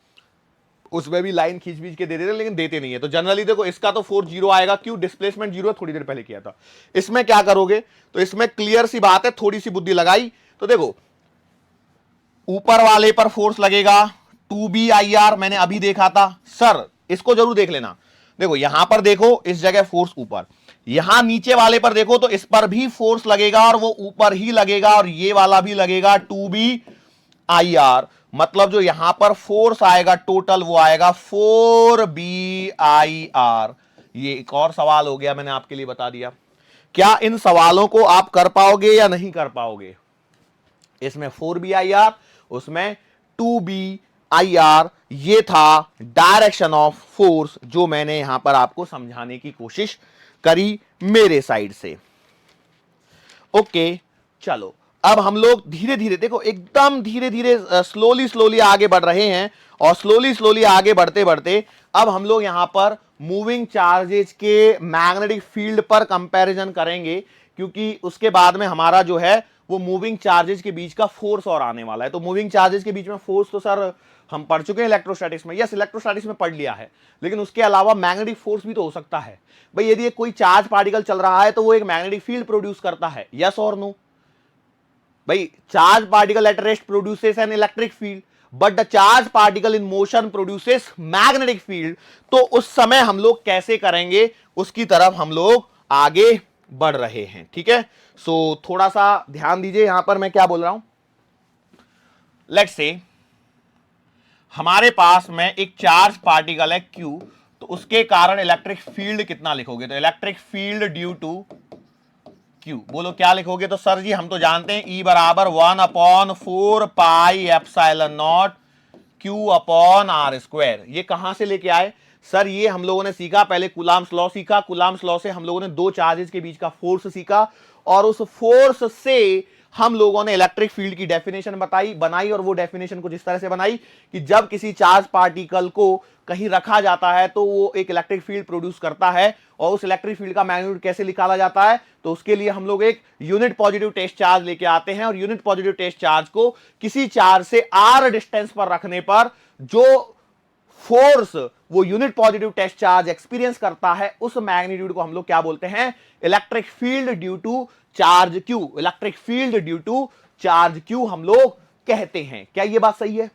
उसमें भी लाइन खींच खींच के दे देते, लेकिन देते नहीं है। तो जनरली देखो इसका तो फोर्स 0 आएगा, क्यों, डिस्प्लेसमेंट 0 थोड़ी देर पहले किया था। इसमें क्या करोगे, तो इसमें क्लियर सी बात है, थोड़ी सी बुद्धि लगाई तो देखो ऊपर वाले पर फोर्स लगेगा 2BIR, मैंने अभी देखा था सर, इसको जरूर देख लेना। देखो यहां पर देखो, इस जगह फोर्स ऊपर, यहां नीचे वाले पर देखो तो इस पर भी फोर्स लगेगा और वो ऊपर ही लगेगा, और ये वाला भी लगेगा 2BIR। मतलब जो यहां पर फोर्स आएगा टोटल वो आएगा 4BIR। ये एक और सवाल हो गया, मैंने आपके लिए बता दिया। क्या इन सवालों को आप कर पाओगे या नहीं कर पाओगे? इसमें 4BIR, उसमें 2BIR, ये था डायरेक्शन ऑफ फोर्स जो मैंने यहां पर आपको समझाने की कोशिश करी मेरे साइड से। ओके, चलो अब हम लोग धीरे धीरे, देखो एकदम धीरे धीरे स्लोली स्लोली आगे बढ़ रहे हैं, और स्लोली स्लोली आगे बढ़ते बढ़ते अब हम लोग यहां पर मूविंग चार्जेस के मैग्नेटिक फील्ड पर कंपैरिजन करेंगे, क्योंकि उसके बाद में हमारा जो है वो मूविंग चार्जेस के बीच का फोर्स और आने वाला है। तो मूविंग चार्जेस के बीच में फोर्स तो सर हम पढ़ चुके हैं इलेक्ट्रोस्टैटिक्स में, यस इलेक्ट्रोस्टैटिक्स में पढ़ लिया है, लेकिन उसके अलावा मैग्नेटिक फोर्स भी तो हो सकता है भाई। यदि कोई चार्ज पार्टिकल चल रहा है तो वो एक मैग्नेटिक फील्ड प्रोड्यूस करता है, यस और नो भाई? Charge particle at rest produces an electric field, but the charge particle in motion produces magnetic field. तो उस समय हम लोग कैसे करेंगे उसकी तरफ हम लोग आगे बढ़ रहे हैं, ठीक है? सो थोड़ा सा ध्यान दीजिए यहां पर मैं क्या बोल रहा हूं। लेट्स से हमारे पास में एक चार्ज पार्टिकल है Q, तो उसके कारण इलेक्ट्रिक फील्ड कितना लिखोगे? तो electric field due to Q, बोलो क्या लिखोगे? तो सर जी हम तो जानते हैं E बराबर 1/4πε0 Q/r²। ये कहां से लेके आए सर? ये हम लोगों ने सीखा, पहले कूलाम्स लॉ सीखा, कूलाम्स लॉ से हम लोगों ने दो चार्जेस के बीच का फोर्स सीखा, और उस फोर्स से हम लोगों ने इलेक्ट्रिक फील्ड की डेफिनेशन बनाई, और वो डेफिनेशन कुछ इस तरह से बनाई कि जब किसी चार्ज पार्टिकल को कहीं रखा जाता है तो वो एक इलेक्ट्रिक फील्ड प्रोड्यूस करता है, और उस इलेक्ट्रिक फील्ड का मैग्नीट्यूड कैसे निकाला जाता है? तो उसके लिए हम लोग एक यूनिट पॉजिटिव टेस्ट चार्ज लेके आते हैं, और यूनिट पॉजिटिव टेस्ट चार्ज को किसी चार्ज से r डिस्टेंस पर रखने पर जो फोर्स वो unit positive test charge experience करता है, उस मैग्नीट्यूड को हम लोग क्या बोलते हैं? Electric field due to charge Q। Electric field due to charge Q हम लोग कहते हैं। क्या ये बात सही है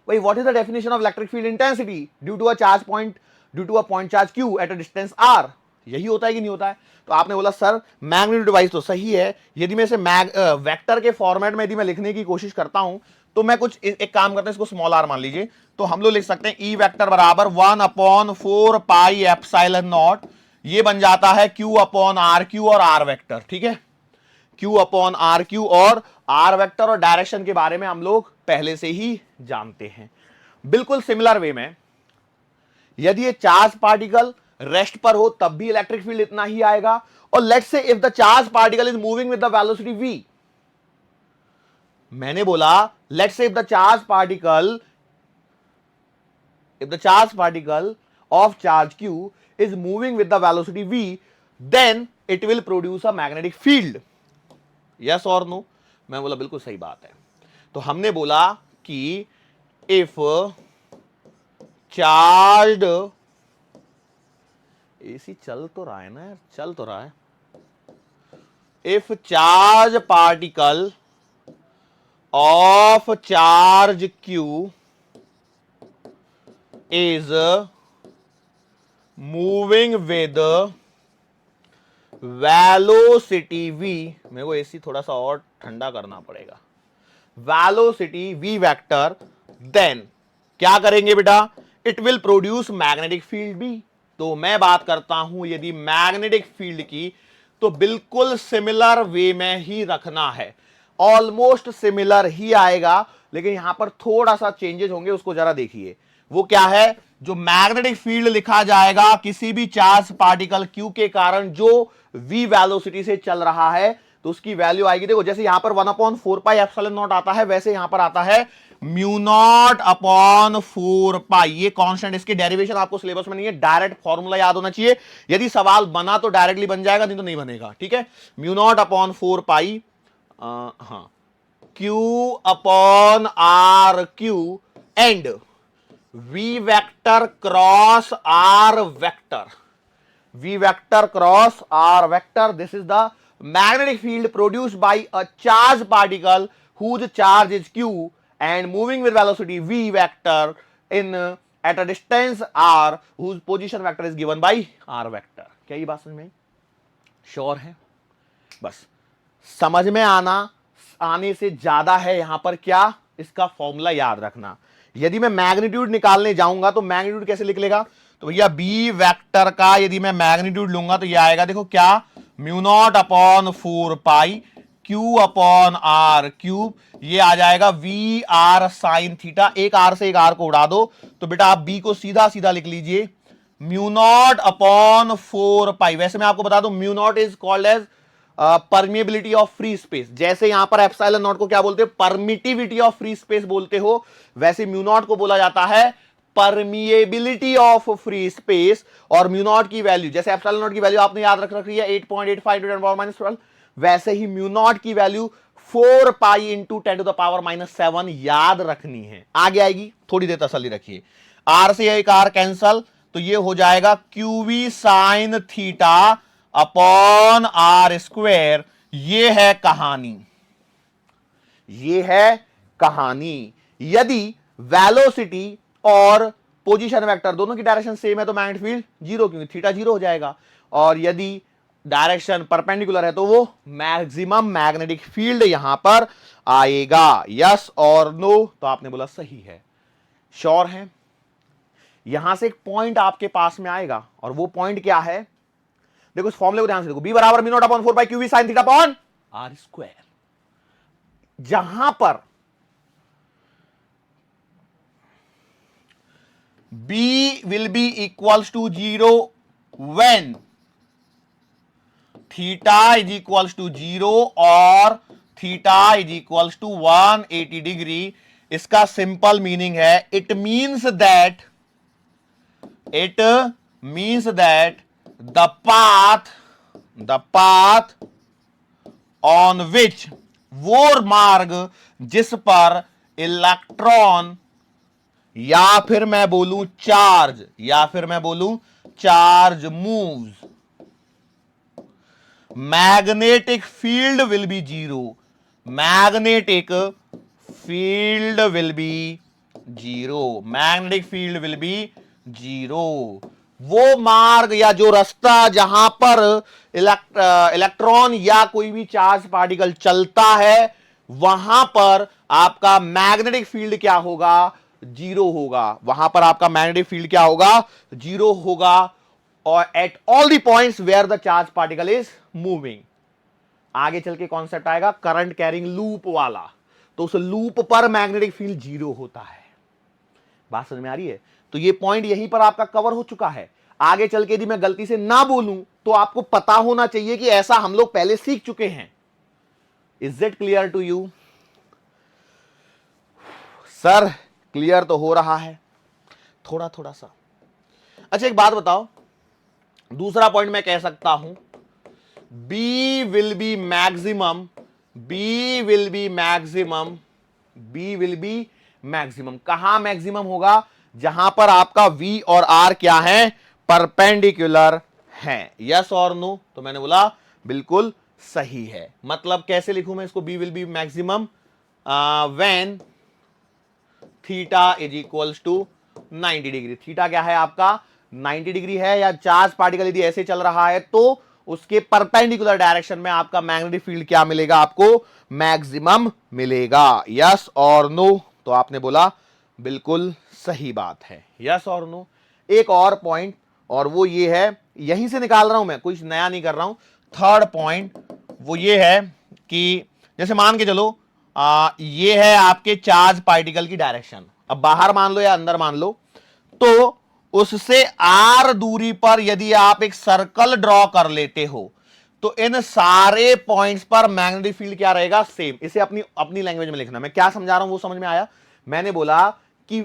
भाई? What is the definition of electric field intensity due to a charge point, due to a point charge Q at a distance r? यही होता है कि नहीं होता है? तो आपने बोला सर मैग्नीट्यूड वाइज तो सही है, यदि मैं इसे वेक्टर के फॉर्मेट में यदि मैं लिखने की कोशिश करता हूं तो मैं कुछ एक काम करते हैं, इसको स्मॉल r मान लीजिए, तो हम लोग लिख सकते हैं E वेक्टर बराबर 1/4πε0, ये बन जाता है Q/RQ और R वेक्टर, ठीक है? Q/RQ और R वेक्टर, और डायरेक्शन के बारे में हम लोग पहले से ही जानते हैं। बिल्कुल सिमिलर वे में यदि ये चार्ज पार्टिकल रेस्ट पर हो तब भी इलेक्ट्रिक फील्ड इतना ही आएगा, और let's say if the charge particle is moving with the velocity v, मैंने बोला let's say if the charge particle of charge Q is moving with the velocity v, then it will produce a magnetic field, yes or no? मैं बोला बिल्कुल सही बात है। तो हमने बोला कि if charged, एसी चल तो रहा है ना यार, चल तो रहा है, if charge particle of charge Q is moving with velocity v, मेरे को एसी थोड़ा सा और ठंडा करना पड़ेगा, वेलोसिटी v वेक्टर, देन क्या करेंगे बेटा? It will produce magnetic field भी। तो मैं बात करता हूं यदि मैग्नेटिक फील्ड की, तो बिल्कुल सिमिलर वे में ही रखना है, ऑलमोस्ट सिमिलर ही आएगा, लेकिन यहां पर थोड़ा सा चेंजेस होंगे, उसको जरा देखिए। वो क्या है? जो मैग्नेटिक फील्ड लिखा जाएगा किसी भी चार्ज पार्टिकल Q के कारण जो v वेलोसिटी से चल रहा है, तो उसकी वैल्यू आएगी, देखो जैसे यहां पर 1/4πε0 आता है, वैसे यहां पर आता है μ0/4π। ये कांस्टेंट, इसके डेरिवेशन आपको सिलेबस में नहीं है, डायरेक्ट फॉर्मूला याद होना चाहिए, यदि सवाल बना तो डायरेक्टली बन जाएगा, नहीं तो नहीं बनेगा, ठीक है? μ0/4π हाँ Q/RQ and v vector cross r vector, v vector cross r vector, this is the magnetic field produced by a charged particle whose charge is Q and moving with velocity v vector in at a distance r whose position vector is given by r vector। क्या ये बात समझ में आई? Sure है? बस समझ में आने से ज्यादा है यहां पर क्या, इसका फॉर्मूला याद रखना। यदि मैं मैग्नीट्यूड निकालने जाऊंगा तो मैग्नीट्यूड कैसे लिख लेगा? तो भैया बी वेक्टर का यदि मैं मैग्नीट्यूड लूंगा तो ये आएगा, देखो क्या, mu naught upon 4 pi Q upon R cube, ये आ जाएगा वी आर साइन थीटा। एक आर से एक आर को उड़ा दो तो बेटा आप बी को सीधा सीधा लिख लीजिए म्यू नॉट अपॉन 4 पाई। वैसे मैं आपको बता दूं mu naught is called as permeability of free space. जैसे यहां पर एप्सिलॉन नॉट को क्या बोलते हैं, परमिटिविटी ऑफ फ्री स्पेस बोलते हो, वैसे म्यू नॉट को बोला जाता है परमिएबिलिटी ऑफ फ्री स्पेस। और म्यू नॉट की वैल्यू, जैसे एप्सिलॉन नॉट की वैल्यू आपने याद रख रखी है 8.85 × 10⁻12, वैसे ही म्यू नॉट की वैल्यू 4 पाई इंटू 10⁻7 याद रखनी है। आगे आएगी, थोड़ी देर तसल्ली रखिए। आर से एक आर कैंसल, तो ये हो जाएगा QV sine theta upon R square. ये है कहानी, ये है कहानी। यदि वेलोसिटी और पोजीशन वेक्टर दोनों की डायरेक्शन सेम है तो मैग्नेटिक फील्ड जीरो, क्योंकि थीटा जीरो हो जाएगा। और यदि डायरेक्शन परपेंडिकुलर है तो वो मैक्सिमम मैग्नेटिक फील्ड यहां पर आएगा। यस और नो? तो आपने बोला सही है, श्योर है। यहां से एक पॉइंट आपके पास में आएगा और वो पॉइंट क्या है, देखो इस फॉर्मूले को ध्यान से देखो, बी बराबर mu naught upon 4 pi Q V sine theta upon R square. जहां पर b will be equals to 0 when theta is equals to 0 और theta is equals to 180 degree. इसका सिंपल मीनिंग है it means that the path on which, वो मार्ग जिस पर electron या फिर मैं बोलूं charge moves, magnetic field will be zero. Magnetic field will be zero. वो मार्ग या जो रास्ता जहां पर इलेक्ट्रॉन या कोई भी चार्ज पार्टिकल चलता है, वहां पर आपका मैग्नेटिक फील्ड क्या होगा, जीरो होगा। वहां पर आपका मैग्नेटिक फील्ड क्या होगा, जीरो होगा। और at all the points where the charge particle is moving. आगे चल के कॉन्सेप्ट आएगा करंट कैरिंग लूप वाला, तो उस लूप पर मैग्नेटिक फील्ड जीरो होता है। बात समझ में आ रही है? तो ये पॉइंट यहीं पर आपका कवर हो चुका है। आगे चल के यदि मैं गलती से ना बोलूं तो आपको पता होना चाहिए कि ऐसा हम लोग पहले सीख चुके हैं। Is it clear to you? Sir clear तो हो रहा है थोड़ा थोड़ा सा। अच्छा एक बात बताओ, दूसरा पॉइंट मैं कह सकता हूं B will be मैक्सिमम। कहां मैक्सिमम होगा? जहां पर आपका V और R क्या है, परपेंडिकुलर हैं। यस और नो? तो मैंने बोला बिल्कुल सही है। मतलब कैसे लिखूं मैं इसको, B will be maximum when theta is equals to 90 degree. Theta क्या है आपका, 90 डिग्री है। या चार्ज पार्टिकल यदि ऐसे चल रहा है तो उसके परपेंडिकुलर डायरेक्शन में आपका मैग्नेटिक फील्ड क्या मिलेगा, आपको मैक्सिमम मिलेगा। यस और नो? तो आपने बोला बिल्कुल सही बात है। यस और नो? एक और पॉइंट, और वो ये है, यहीं से निकाल रहा हूं मैं, कुछ नया नहीं कर रहा हूं। थर्ड पॉइंट वो ये है कि जैसे मान के चलो ये है आपके चार्ज पार्टिकल की डायरेक्शन। अब बाहर मान लो या अंदर मान लो, तो उससे आर दूरी पर यदि आप एक सर्कल ड्रॉ कर लेते हो तो इन सारे पॉइंट्स पर मैग्नेटिक फील्ड क्या रहेगा, सेम। इसे अपनी अपनी लैंग्वेज में लिखना। मैं क्या समझा रहा हूं वो समझ में आया? मैंने बोला कि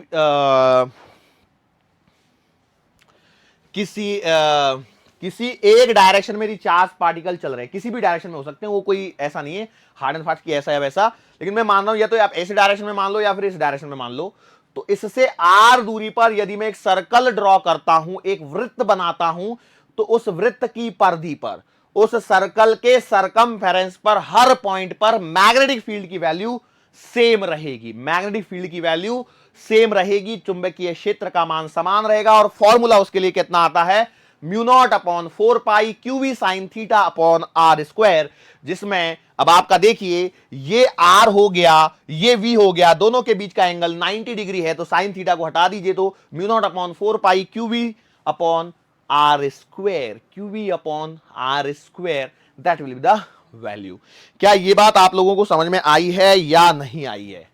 किसी एक डायरेक्शन में चार्ज पार्टिकल चल रहे हैं, किसी भी डायरेक्शन में हो सकते हैं, वो कोई ऐसा नहीं है हार्ड एंड फास्ट की ऐसा या वैसा। लेकिन मैं मान रहा हूं या तो आप ऐसे डायरेक्शन में मान लो या फिर इस डायरेक्शन में मान लो। तो इससे आर दूरी पर यदि मैं एक सर्कल ड्रॉ करता हूं, एक वृत्त बनाता हूं, तो उस वृत्त की परिधि पर, उस सर्कल के सरकमफेरेंस पर, हर पॉइंट पर मैग्नेटिक फील्ड की वैल्यू सेम रहेगी। मैग्नेटिक फील्ड की वैल्यू सेम रहेगी, चुंबकीय क्षेत्र का मान समान रहेगा। और फॉर्मूला उसके लिए कितना आता है, mu naught upon 4 pi Q V sine theta upon R square. जिसमें अब आपका देखिए ये आर हो गया, ये वी हो गया, दोनों के बीच का एंगल 90 डिग्री है, तो साइन थीटा को हटा दीजिए तो mu naught upon 4 pi Q V upon R square, Q V upon R square. That will be the value. क्या ये बात आप लोगों को समझ में आई है या नहीं आई है?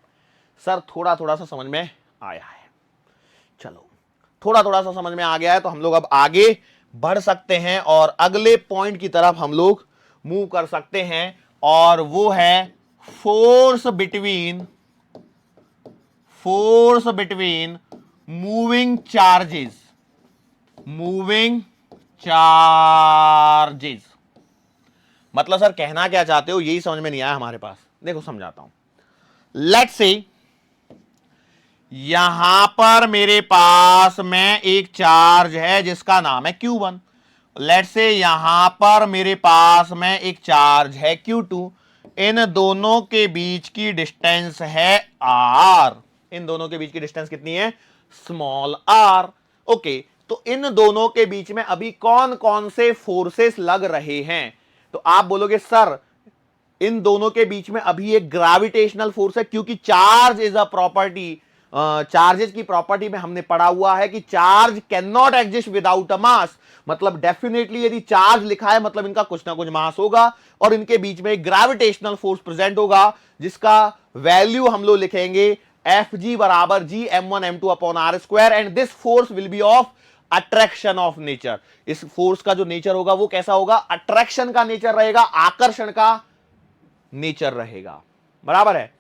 सर थोड़ा थोड़ा सा समझ में आया है। चलो थोड़ा थोड़ा सा समझ में आ गया है तो हम लोग अब आगे बढ़ सकते हैं और अगले पॉइंट की तरफ हम लोग मूव कर सकते हैं, और वो है फोर्स बिटवीन मूविंग चार्जेस। मतलब सर कहना क्या चाहते हो, यही समझ में नहीं आया हमारे पास। देखो समझाता हूं। लेट्स से यहां पर मेरे पास में एक चार्ज है जिसका नाम है Q1। लेट्स से यहां पर मेरे पास में एक चार्ज है Q2। इन दोनों के बीच की डिस्टेंस है R। इन दोनों के बीच की डिस्टेंस कितनी है? Small r। ओके, तो इन दोनों के बीच में अभी कौन कौन से फोर्सेस लग रहे हैं? तो आप बोलोगे सर इन दोनों के बीच में अभी एक ग्रेविटेशनल फोर्स है, क्योंकि charge is a property, charges की प्रॉपर्टी में हमने पढ़ा हुआ है कि charge can not exist without a mass. मतलब डेफिनेटली यदि चार्ज लिखा है मतलब इनका कुछ ना कुछ मास होगा, और इनके बीच में एक ग्रेविटेशनल फोर्स प्रेजेंट होगा जिसका वैल्यू हम लोग लिखेंगे एफ जी बराबर G m1 m2 upon R square, and this force will be of attraction of nature. इस फोर्स का जो नेचर होगा वो कैसा होगा? अट्रैक्शन का नेचर रहेगा, आकर्षण का नेचर रहेगा। बराबर है।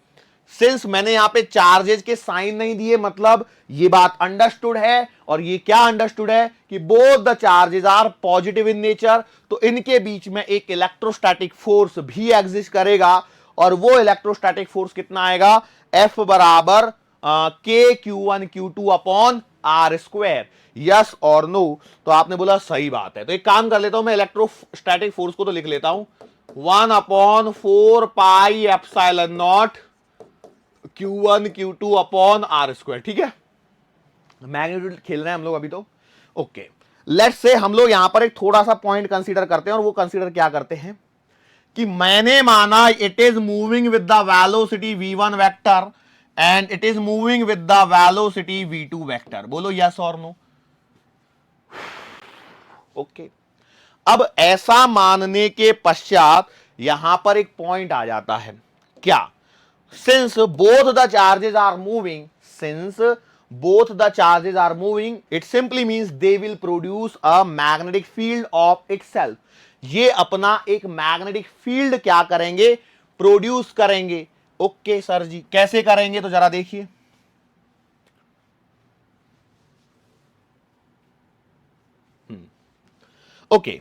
सिंस मैंने यहां पे चार्जेस के साइन नहीं दिए, मतलब ये बात अंडरस्टूड है, और ये क्या अंडरस्टूड है कि both the charges are positive in nature, तो इनके बीच में एक इलेक्ट्रोस्टैटिक फोर्स भी एग्जिस्ट करेगा, और वो इलेक्ट्रोस्टैटिक फोर्स कितना आएगा? एफ बराबर के Q1 Q2 upon R square. Yes और नो? तो आपने बोला सही बात है, तो एक काम कर लेता हूं, मैं इलेक्ट्रोस्टैटिक फोर्स को तो लिख लेता हूं 1/4 pi epsilon naught Q1 Q2 upon R square. ठीक है, मैग्नीट्यूड खेल रहे हैं हम लोग अभी तो। ओके, लेट्स से हम लोग यहां पर एक थोड़ा सा पॉइंट कंसीडर करते हैं, और वो कंसीडर क्या करते हैं कि मैंने माना it is moving with the velocity v1 vector and it is moving with the velocity v2 vector. बोलो यस और नो? ओके, अब ऐसा मानने के पश्चात यहां पर एक पॉइंट आ जाता है। क्या? since both the charges are moving, it simply means they will produce a magnetic field of itself। ये अपना एक मैग्नेटिक फील्ड क्या करेंगे? प्रोड्यूस करेंगे। ओके सर जी, कैसे करेंगे? तो जरा देखिए। ओके,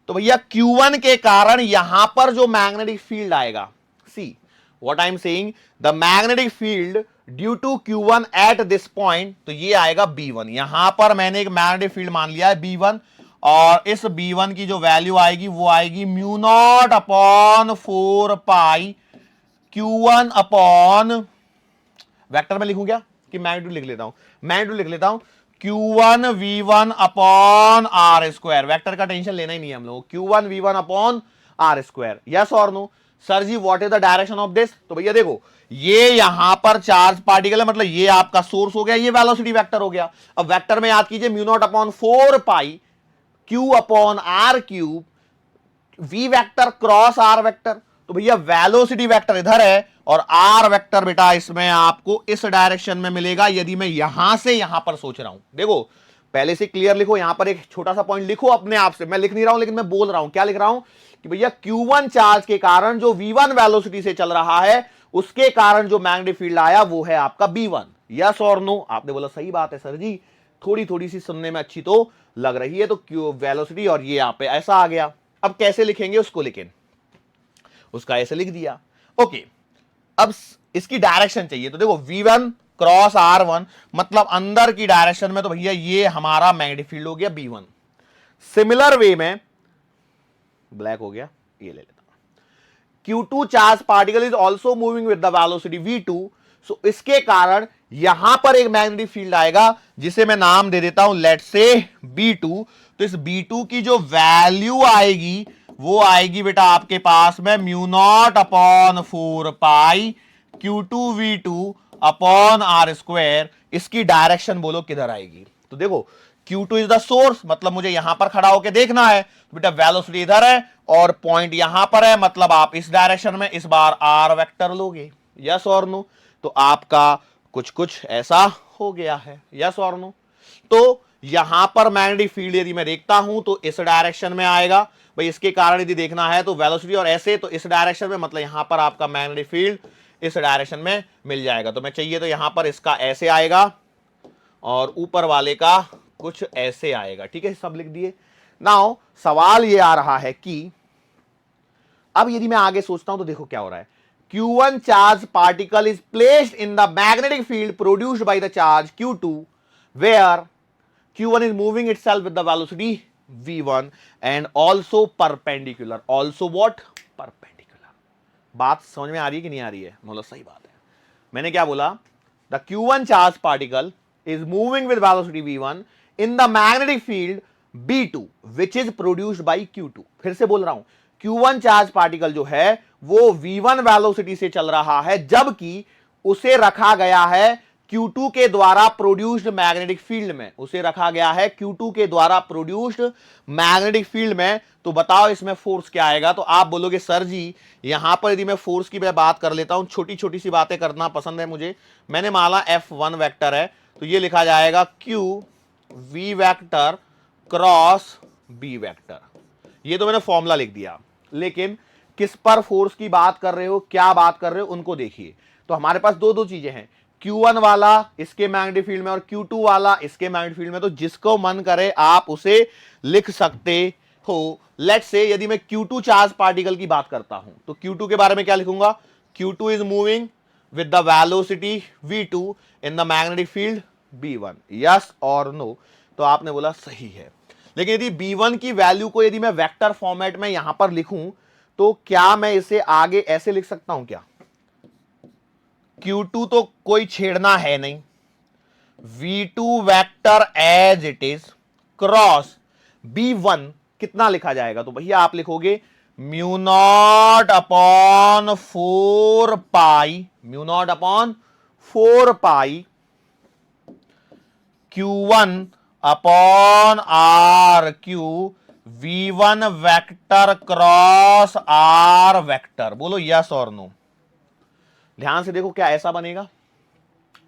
तो भैया Q1 के कारण यहां पर जो मैग्नेटिक फील्ड आएगा, सी what I am saying, the magnetic field due to Q1 at this point, तो ये आएगा B1। यहां पर मैंने एक मैग्नेटिक फील्ड मान लिया है B1, और इस B1 की जो वैल्यू आएगी वो आएगी mu naught upon 4 pi Q1 upon, vector में लिखूं क्या कि मैग्नीट्यूड लिख लेता हूं? मैग्नीट्यूड लिख लेता हूं Q1 V1 upon R square. Vector का टेंशन लेना ही नहीं है हम लोग। Q1 V1 upon R square. Yes और no? Sir ji what is the direction of this? तो भैया देखो, ये यहां पर चार्ज पार्टिकल है, मतलब ये आपका सोर्स हो गया, ये वेलोसिटी वेक्टर हो गया। अब वेक्टर में याद कीजिए mu naught upon 4 pi Q upon R cube, V vector cross R vector. तो भैया वेलोसिटी वेक्टर इधर है, और आर वेक्टर बेटा इसमें आपको इस डायरेक्शन में मिलेगा, यदि मैं यहां से यहां पर सोच रहा हूं। देखो पहले से क्लियर लिखो, यहां पर एक छोटा सा पॉइंट लिखो अपने आप से, मैं लिख नहीं रहा हूं लेकिन मैं बोल रहा हूं। क्या लिख रहा हूं? कि भैया Q1 चार्ज के कारण जो V1 वेलोसिटी से चल रहा है, उसके कारण जो मैग्नेटिक फील्ड आया वो है आपका B1। यस और नो? आपने बोला सही बात है सर जी, थोड़ी थोड़ी सी सुनने में अच्छी तो लग रही है। तो Q वेलोसिटी और ये यहां पे ऐसा आ गया। अब कैसे लिखेंगे उसको? लेकिन उसका ऐसे लिख दिया। ओके, अब इसकी डायरेक्शन चाहिए, तो देखो V1 क्रॉस R1 मतलब अंदर की डायरेक्शन में, तो भैया ये हमारा मैग्नेटिक फील्ड हो गया B1। सिमिलर वे में ब्लैक हो गया, ये ले लेता हूं। Q2 charge particle is also moving with the velocity V2, सो इसके कारण यहां पर एक मैग्नेटिक फील्ड आएगा जिसे मैं नाम दे देता हूं लेट्स से B2। तो इस B2 की जो वैल्यू आएगी वो आएगी बेटा आपके पास में mu naught upon 4 pi Q2 V2 upon R square. इसकी डायरेक्शन बोलो किधर आएगी? तो देखो Q2 इज द सोर्स, मतलब मुझे यहां पर खड़ा होकर देखना है, तो बेटा वेलोसिटी इधर है और पॉइंट यहां पर है, मतलब आप इस डायरेक्शन में इस बार आर वेक्टर लोगे, यस और नो। तो आपका कुछ कुछ ऐसा हो गया है, यस और नो। तो यहां पर मैग्नेटिक फील्ड यदि मैं देखता हूं तो इस डायरेक्शन में आएगा भाई, इसके कारण यदि देखना है तो वेलोसिटी, और ऐसे तो इस डायरेक्शन में, मतलब यहां पर आपका मैग्नेटिक फील्ड इस डायरेक्शन में मिल जाएगा। तो मैं चाहिए तो यहां पर इसका ऐसे आएगा और ऊपर वाले का कुछ ऐसे आएगा, ठीक है, सब लिख दिए। नाउ सवाल ये आ रहा है कि अब यदि मैं आगे सोचता हूं तो देखो क्या हो रहा है। Q1 charge particle is placed in the magnetic field produced by the charge Q2 where Q1 is moving itself with the velocity V1 and also perpendicular. Also what? Perpendicular. बात समझ में आ रही है कि नहीं आ रही है? मतलब सही बात है। मैंने क्या बोला? The Q1 charge particle is moving with velocity V1 in the magnetic field B2 which is produced by Q2. फिर से बोल रहा हूं, Q1 चार्ज पार्टिकल जो है वो V1 वेलोसिटी से चल रहा है, जबकि उसे रखा गया है Q2 के द्वारा प्रोड्यूस्ड मैग्नेटिक फील्ड में, उसे रखा गया है Q2 के द्वारा प्रोड्यूस्ड मैग्नेटिक फील्ड में। तो बताओ इसमें फोर्स क्या आएगा? तो आप बोलोगे सर जी यहां पर यदि मैं फोर्स की मैं बात कर लेता हूं, छोटी छोटी सी बातें करना पसंद है मुझे। मैंने माना F1 वेक्टर है तो ये लिखा जाएगा Q V vector cross B vector, ये तो मैंने फॉर्मूला लिख दिया। लेकिन किस पर फोर्स की बात कर रहे हो, क्या बात कर रहे हो, उनको देखिए। तो हमारे पास दो दो चीजें हैं, Q1 वाला इसके मैग्नेटिक फील्ड में और Q2 वाला इसके मैग्नेटिक फील्ड में। तो जिसको मन करे आप उसे लिख सकते हो। लेट्स से यदि मैं Q2 चार्ज पार्टिकल की बात करता हूं तो Q2 के बारे में क्या लिखूंगा? Q2 is moving with the velocity V2 in the magnetic field B1, yes और नो। तो आपने बोला सही है। लेकिन यदि B1 की वैल्यू को यदि मैं वेक्टर फॉर्मेट में यहां पर लिखूं तो क्या मैं इसे आगे ऐसे लिख सकता हूं क्या? Q2 तो कोई छेड़ना है नहीं, V2 vector as it is cross B1 कितना लिखा जाएगा? तो भैया आप लिखोगे mu naught upon 4 pi, mu naught upon 4 pi Q1 upon R Q V1 vector cross R vector. बोलो यस और नो। ध्यान से देखो क्या ऐसा बनेगा?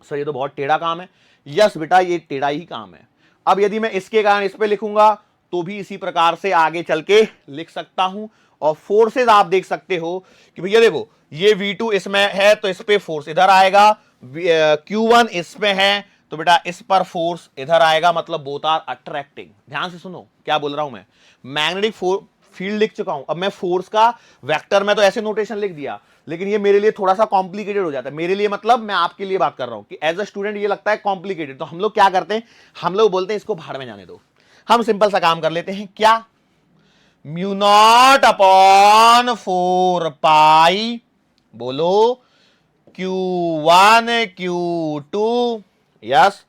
सर ये तो बहुत टेढ़ा काम है। यस बेटा ये टेढ़ा ही काम है। अब यदि मैं इसके कारण इस पे लिखूंगा तो भी इसी प्रकार से आगे चल के लिख सकता हूं। और फोर्सेज आप देख सकते हो कि भैया देखो ये V2 इसमें है तो इस पे फोर्स इधर आएगा, Q1 इसमें है तो बेटा इस पर फोर्स इधर आएगा, मतलब बोथ आर अट्रैक्टिंग। ध्यान से सुनो क्या बोल रहा हूं मैं। मैग्नेटिक फील्ड लिख चुका हूं, अब मैं फोर्स का वेक्टर में तो ऐसे नोटेशन लिख दिया, लेकिन ये मेरे लिए थोड़ा सा कॉम्प्लिकेटेड हो जाता है। मेरे लिए मतलब मैं आपके लिए बात कर रहा हूं कि एज अ स्टूडेंट ये लगता है कॉम्प्लिकेटेड, तो हम लोग क्या करते हैं, हम लोग बोलते हैं इसको भाड़ में जाने दो, हम सिंपल सा काम कर लेते हैं। क्या? म्यू नॉट अपॉन 4 पाई, बोलो Q1 Q2 yes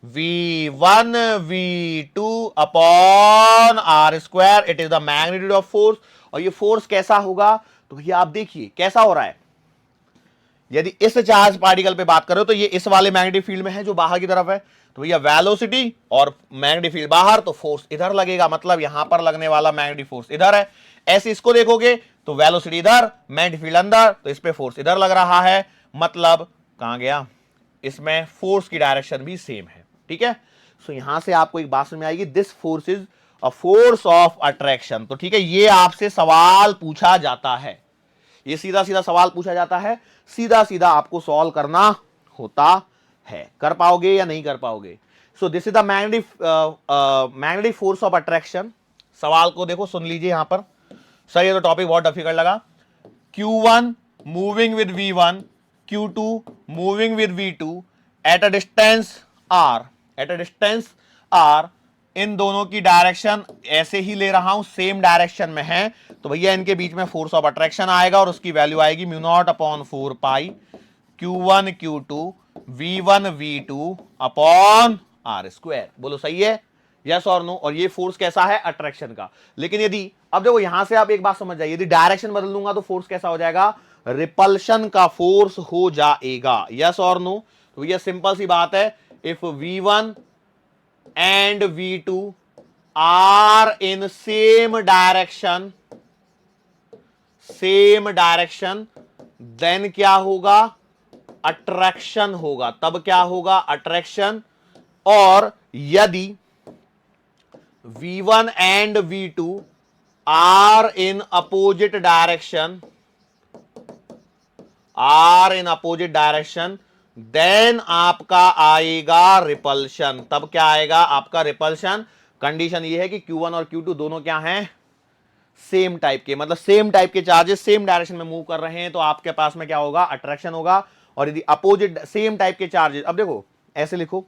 V1 V2 upon R square, it is the magnitude of force. और ये फोर्स कैसा होगा? तो भैया आप देखिए कैसा हो रहा है। यदि इस चार्ज पार्टिकल पे बात करो तो ये इस वाले मैग्नेटिक फील्ड में है जो बाहर की तरफ है, तो भैया वेलोसिटी और मैग्नेटिक फील्ड बाहर, तो फोर्स इधर लगेगा, मतलब यहां पर लगने वाला मैग्नेटिक फोर्स इधर है। ऐसे इसको देखोगे तो वेलोसिटी इधर, मैग्नेटिक फील्ड अंदर, तो इस पे फोर्स इधर लग रहा है, मतलब कहां गया, इसमें फोर्स की डायरेक्शन भी सेम है। ठीक है, सो यहां से आपको एक बात समझ में आएगी, this force is a force of attraction. तो ठीक है, ये आपसे सवाल पूछा जाता है, ये सीधा सीधा सवाल पूछा जाता है, सीधा सीधा आपको सॉल्व करना होता है। कर पाओगे या नहीं कर पाओगे? So this is the magnetic force of attraction. सवाल को देखो, सुन लीजिए यहां पर। सर ये तो टॉपिक बहुत डिफिकल्ट लगा। Q1 moving with V1, Q2 moving with V2 eight a distance R, eight a distance R, इन दोनों की डायरेक्शन ऐसे ही ले रहा हूं, सेम डायरेक्शन में है, तो भैया इनके बीच में फोर्स ऑफ अट्रैक्शन आएगा और उसकी वैल्यू आएगी mu naught upon 4 pi Q1 Q2 V1 V2 upon R square. बोलो सही है, यस और नो। और ये फोर्स कैसा है? अट्रैक्शन का। लेकिन यदि अब देखो यहां से आप एक बात समझ जाइए, यदि डायरेक्शन बदल दूंगा तो फोर्स कैसा हो जाएगा? रिपल्शन का फोर्स हो जाएगा, यस और नो। तो ये सिंपल सी बात है, if V1 and V2 are in same direction, then क्या होगा, अट्रैक्शन होगा। तब क्या होगा, अट्रैक्शन। और यदि V1 and V2 are in opposite direction, then आपका आएगा रिपल्शन। तब क्या आएगा, आपका रिपल्शन। कंडीशन ये है कि Q1 और Q2 दोनों क्या हैं, सेम टाइप के, मतलब सेम टाइप के चार्जेस सेम डायरेक्शन में मूव कर रहे हैं, तो आपके पास में क्या होगा, अट्रैक्शन होगा। और यदि अपोजिट सेम टाइप के चार्जेस, अब देखो ऐसे लिखो,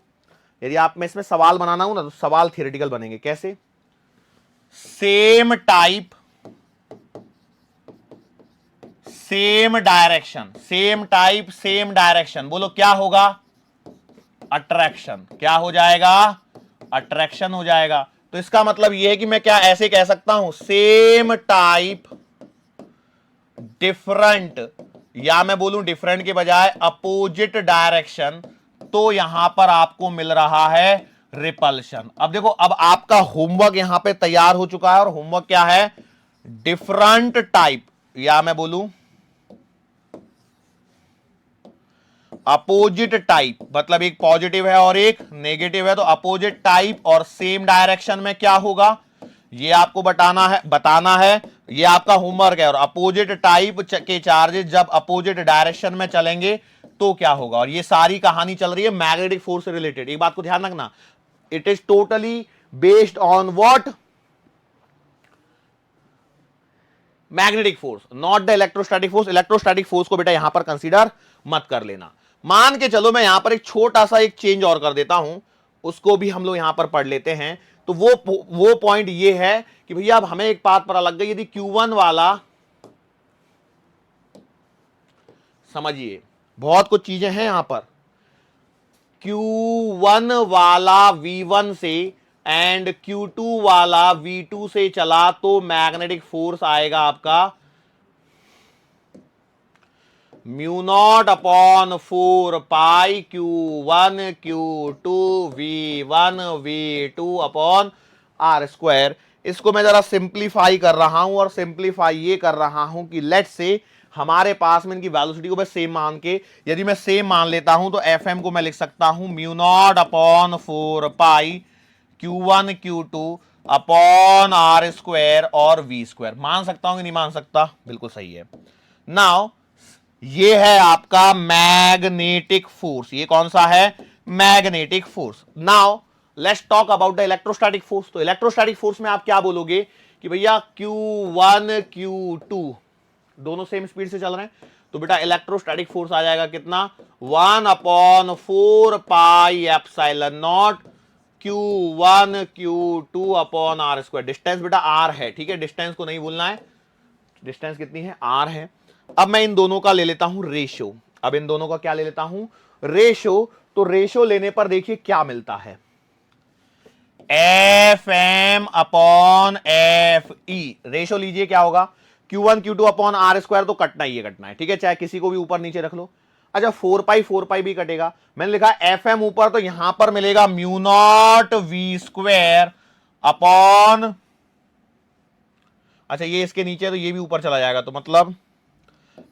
यदि आप में इसमें सवाल बनाना हो ना तो सवाल थियोरेटिकल बनेंगे। कैसे, सेम टाइप सेम डायरेक्शन, बोलो क्या होगा, अट्रैक्शन। क्या हो जाएगा, अट्रैक्शन हो जाएगा। तो इसका मतलब यह है कि मैं क्या ऐसे कह सकता हूं, सेम टाइप डिफरेंट, या मैं बोलूं डिफरेंट के बजाय अपोजिट डायरेक्शन, तो यहां पर आपको मिल रहा है रिपल्शन। अब देखो, अब आपका होमवर्क यहां पे तैयार हो चुका है, और होमवर्क क्या है, डिफरेंट टाइप, या मैं बोलूं अपोजिट टाइप, मतलब एक पॉजिटिव है और एक नेगेटिव है, तो अपोजिट टाइप और सेम डायरेक्शन में क्या होगा, ये आपको बताना है, ये आपका होमवर्क है। और अपोजिट टाइप के चार्जेस जब अपोजिट डायरेक्शन में चलेंगे तो क्या होगा। और ये सारी कहानी चल रही है मैग्नेटिक फोर्स से रिलेटेड। एक बात को ध्यान रखना, it is totally based on what, magnetic force, not the electrostatic force. Electrostatic force को बेटा यहां पर कंसीडर मत कर लेना। मान के चलो मैं यहां पर एक छोटा सा एक चेंज और कर देता हूं, उसको भी हम लोग यहां पर पढ़ लेते हैं। तो वो पॉइंट ये है कि भैया अब हमें एक बात पता लग गई, यदि Q1 वाला, समझिए बहुत कुछ चीजें हैं यहां पर, Q1 वाला V1 से एंड Q2 वाला V2 से चला तो मैग्नेटिक फोर्स आएगा आपका mu naught upon 4 pi Q1 Q2 V1 V2 upon R square. इसको मैं जरा सिंप्लीफाई कर रहा हूं, और सिंप्लीफाई ये कर रहा हूं कि लेट से हमारे पास में इनकी वेलोसिटी को मैं सेम मान के, यदि मैं सेम मान लेता हूं तो FM को मैं लिख सकता हूं mu naught upon 4 pi Q1 Q2 upon R square और V स्क्वायर। मान सकता हूं कि नहीं मान सकता, बिल्कुल सही है। नाउ ये है आपका मैग्नेटिक फोर्स। ये कौन सा है, magnetic force. Now let's talk about the electrostatic force. तो इलेक्ट्रोस्टैटिक फोर्स में आप क्या बोलोगे कि भैया Q1 Q2 दोनों सेम स्पीड से चल रहे हैं, तो बेटा इलेक्ट्रोस्टैटिक फोर्स आ जाएगा कितना, 1 अपॉन 4 पाई epsilon naught Q1 Q2 upon R square. Distance बेटा R है, ठीक है, डिस्टेंस को नहीं भूलना है, डिस्टेंस कितनी है, R है। अब मैं इन दोनों का ले लेता हूं रेशो। अब इन दोनों का क्या ले लेता हूं, रेशो। तो रेशो लेने पर देखिए क्या मिलता है, F M upon F E. Ratio लीजिए क्या होगा, Q1 Q2 upon R square, तो कटना ही है, कटना है, ठीक है, चाहे किसी को भी ऊपर नीचे रख लो। अच्छा 4 पाई भी कटेगा, मैंने लिखा एफ एम ऊपर, तो यहां पर मिलेगा mu naught V square upon, अच्छा ये इसके नीचे है तो ये भी ऊपर चला जाएगा, तो मतलब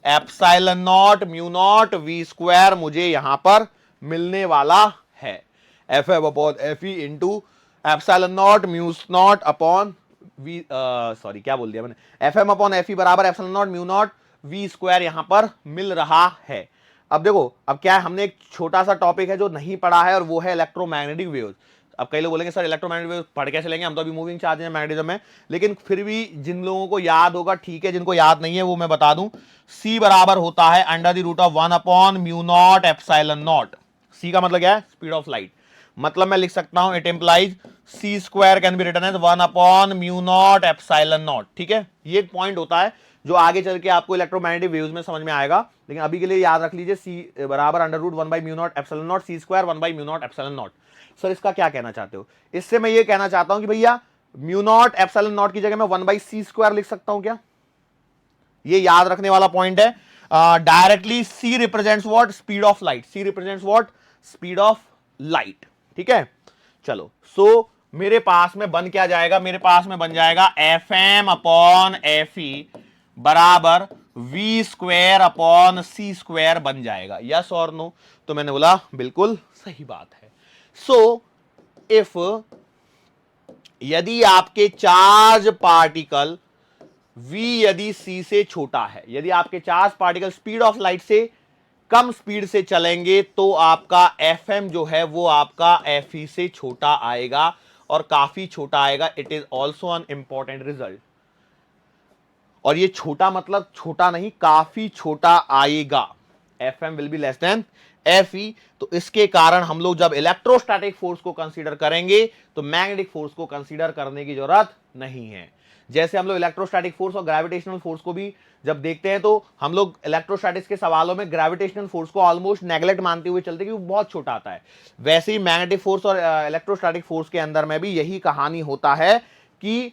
epsilon naught mu naught V square मुझे यहां पर मिलने वाला है। F M upon F E into epsilon naught mu naught upon V, sorry क्या बोल दिया मैंने, F M upon F E बराबर epsilon naught mu naught V square यहां पर मिल रहा है। अब देखो, अब क्या है, हमने एक छोटा सा टॉपिक है जो नहीं पढ़ा है, और वो है इलेक्ट्रोमैग्नेटिक वेव्स। अब कई लोग बोलेंगे सर इलेक्ट्रोमैग्नेटिक वेव्स पढ़ कैसे लेंगे, हम तो अभी मूविंग चार्ज है मैग्नेटिज्म में। लेकिन फिर भी जिन लोगों को याद होगा ठीक है, जिनको याद नहीं है वो मैं बता दूं, C बराबर होता है under the root of 1 upon mu naught epsilon naught. C का मतलब क्या है, स्पीड ऑफ लाइट। मतलब मैं लिख सकता हूं it implies C square can be written as 1 upon mu naught epsilon naught. ठीक है, ये एक पॉइंट होता है जो आगे चल के आपको इलेक्ट्रोमैग्नेटिक वेव्स में समझ में आएगा, लेकिन अभी के लिए याद रख लीजिए C बराबर under root 1 by mu naught epsilon naught, C square 1 by mu naught epsilon naught. Sir इसका क्या कहना चाहते हो, इससे मैं ये कहना चाहता हूं कि भैया म्यू नॉट एप्सिलॉन नॉट की जगह मैं 1 बाई C स्क्वायर लिख सकता हूं क्या, ये याद रखने वाला पॉइंट है। Directly C represents what, speed of light. C represents what, speed of light. ठीक है, चलो, सो मेरे पास में बन क्या जाएगा, मेरे पास में बन जाएगा Fm अपॉन Fe बराबर V square upon C square बन जाएगा। यस और नो? तो मैंने बोला बिल्कुल सही बात है। सो इफ यदि आपके चार्ज पार्टिकल v यदि c से छोटा है, यदि आपके charge particle speed of light से कम स्पीड से चलेंगे तो आपका Fm जो है वो आपका Fe से छोटा आएगा और काफी छोटा आएगा। It is also an important result. और ये छोटा मतलब छोटा नहीं, काफी छोटा आएगा। Fm will be less than Fe। तो इसके कारण हम लोग जब इलेक्ट्रोस्टैटिक फोर्स को कंसीडर करेंगे तो मैग्नेटिक फोर्स को कंसीडर करने की जरूरत नहीं है। जैसे हम लोग इलेक्ट्रोस्टैटिक फोर्स और ग्रेविटेशनल फोर्स को भी जब देखते हैं तो हम लोग इलेक्ट्रोस्टैटिक्स के सवालों में ग्रेविटेशनल फोर्स को ऑलमोस्ट नेग्लेक्ट मानते हुए चलते क्योंकि वो बहुत छोटा आता है। वैसे ही मैग्नेटिक फोर्स और इलेक्ट्रोस्टैटिक फोर्स के अंदर में भी यही कहानी होता है कि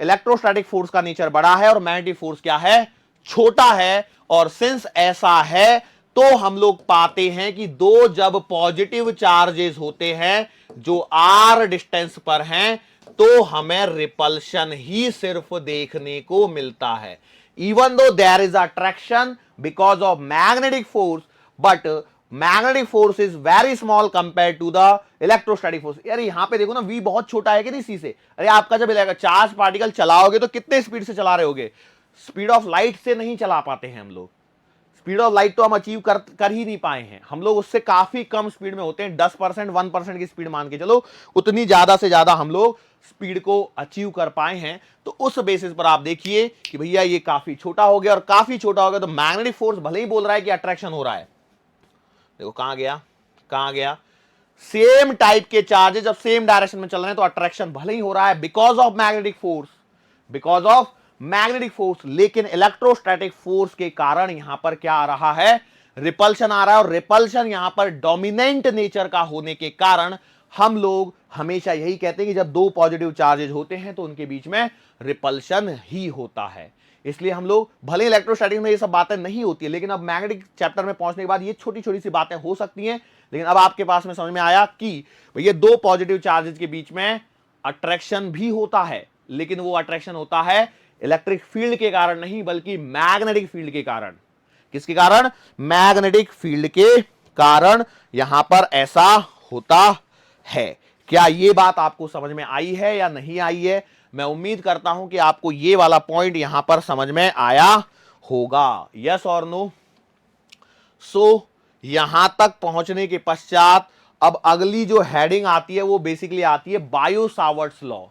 इलेक्ट्रोस्टैटिक फोर्स का नेचर बड़ा है और मैग्नेटिक फोर्स क्या है, छोटा है। और सिंस ऐसा है तो हम लोग पाते हैं कि दो जब पॉजिटिव चार्जेस होते हैं जो r डिस्टेंस पर हैं तो हमें रिपल्शन ही सिर्फ देखने को मिलता है। Even though there is attraction because of magnetic force, but magnetic force is very small compare to the electrostatic force. यार यहां पे देखो ना, v बहुत छोटा है कि नहीं c से। अरे आपका जब चार्ज पार्टिकल चलाओगे तो कितने स्पीड से चला रहे होगे? स्पीड ऑफ लाइट से नहीं चला पाते हैं हम लोग। स्पीड ऑफ लाइट तो हम अचीव कर ही नहीं पाए हैं। हम लोग उससे काफी कम स्पीड में होते हैं। 10% 1% की स्पीड मान के चलो, उतनी ज्यादा से ज्यादा हम लोग स्पीड को अचीव कर पाए हैं। तो उस बेसिस पर आप देखिए कि भैया ये काफी छोटा हो गया, और काफी छोटा हो गया तो मैग्नेटिक फोर्स भले ही बोल रहा है कि अट्रैक्शन हो रहा है। देखो कहां गया, कहां गया। सेम टाइप के चार्जेस जब सेम डायरेक्शन में चल रहे हैं तो अट्रैक्शन भले ही हो रहा है because of magnetic force, because of magnetic force. लेकिन इलेक्ट्रोस्टैटिक फोर्स के कारण यहां पर क्या आ रहा है, रिपल्शन आ रहा है। और रिपल्शन यहां पर डोमिनेंट नेचर का होने के कारण हम लोग हमेशा यही कहते हैं कि जब दो पॉजिटिव चार्जेस होते हैं तो उनके बीच में रिपल्शन ही होता है। इसलिए हम लोग, भले इलेक्ट्रोस्टैटिक में ये सब बातें नहीं होती है, लेकिन अब मैग्नेटिक चैप्टर में पहुंचने के बाद ये छोटी छोटी सी बातें हो सकती हैं। लेकिन अब आपके पास में समझ में आया कि ये दो पॉजिटिव चार्जेस के बीच में अट्रैक्शन भी होता है, लेकिन वो अट्रैक्शन होता है इलेक्ट्रिक फील्ड के कारण नहीं, बल्कि मैग्नेटिक फील्ड के कारण। किसके कारण? मैग्नेटिक फील्ड के कारण यहां पर ऐसा होता है। क्या ये बात आपको समझ में आई है या नहीं आई है? मैं उम्मीद करता हूं कि आपको ये वाला पॉइंट यहां पर समझ में आया होगा। यस और नो? सो यहां तक पहुंचने के पश्चात अब अगली जो हेडिंग आती है वो बेसिकली आती है Biot Savart's law.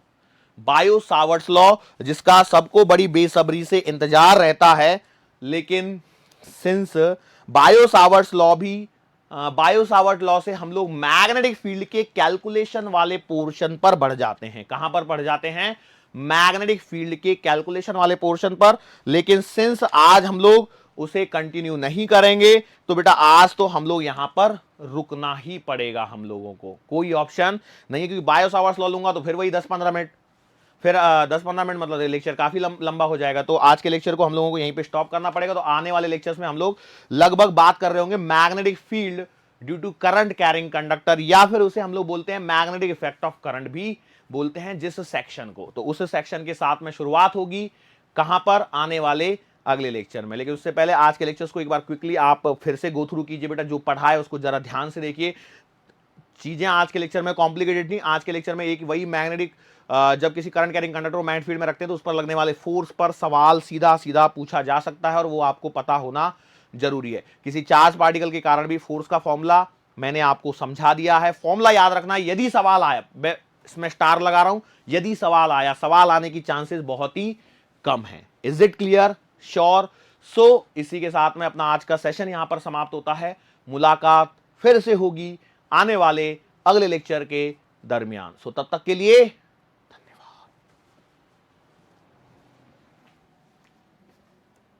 Biot Savart's law, जिसका सबको बड़ी बेसब्री से इंतजार रहता है। लेकिन सिंस बायो सावर्ट्स लॉ से हम लोग मैग्नेटिक फील्ड के कैलकुलेशन वाले पोर्शन पर बढ़ जाते हैं। कहां पर बढ़ जाते हैं? मैग्नेटिक फील्ड के कैलकुलेशन वाले पोर्शन पर। लेकिन सिंस आज हम लोग उसे कंटिन्यू नहीं करेंगे तो बेटा आज तो हम लोग यहां पर रुकना ही पड़ेगा। हम लोगों को कोई ऑप्शन नहीं है, क्योंकि बायो सावर्ट्स लॉ लूंगा तो फिर वही 10-15 मिनट, फिर 10-15 मिनट मतलब लेक्चर काफी लंबा हो जाएगा। तो आज के लेक्चर को हम लोगों को यहीं पे स्टॉप करना पड़ेगा। तो आने वाले लेक्चर्स में हम लोग लगभग बात कर रहे होंगे magnetic field due to current carrying conductor, या फिर उसे हम लोग बोलते हैं मैग्नेटिक इफेक्ट ऑफ करंट भी बोलते हैं जिस सेक्शन को। तो उस सेक्शन के साथ में शुरुआत होगी कहां पर? आने वाले अगले लेक्चर में। लेकिन उससे पहले आज के लेक्चर्स को एक बार क्विकली आप फिर से गो थ्रू कीजिए बेटा। जो पढ़ा है उसको जरा ध्यान से देखिए। चीजें आज के लेक्चर में कॉम्प्लिकेटेड नहीं। आज के लेक्चर में एक वही मैग्नेटिक, जब किसी करंट कैरिंग कंडक्टर को मैग्नेटिक फील्ड में रखते हैं तो उस पर लगने वाले फोर्स पर सवाल सीधा सीधा पूछा जा सकता है और वो आपको पता होना जरूरी है। किसी चार्ज पार्टिकल के कारण भी फोर्स का फॉर्मूला मैंने आपको समझा दिया है। फॉर्मूला याद रखना, यदि सवाल आया, मैं इसमें स्टार लगा रहा हूं, यदि सवाल आया, सवाल आने की चांसेस बहुत ही कम है। Is it clear? श्योर? सो इसी के साथ में अपना आज का सेशन यहां पर समाप्त होता है। मुलाकात फिर से होगी आने वाले अगले लेक्चर के दरमियान। सो तब तक के लिए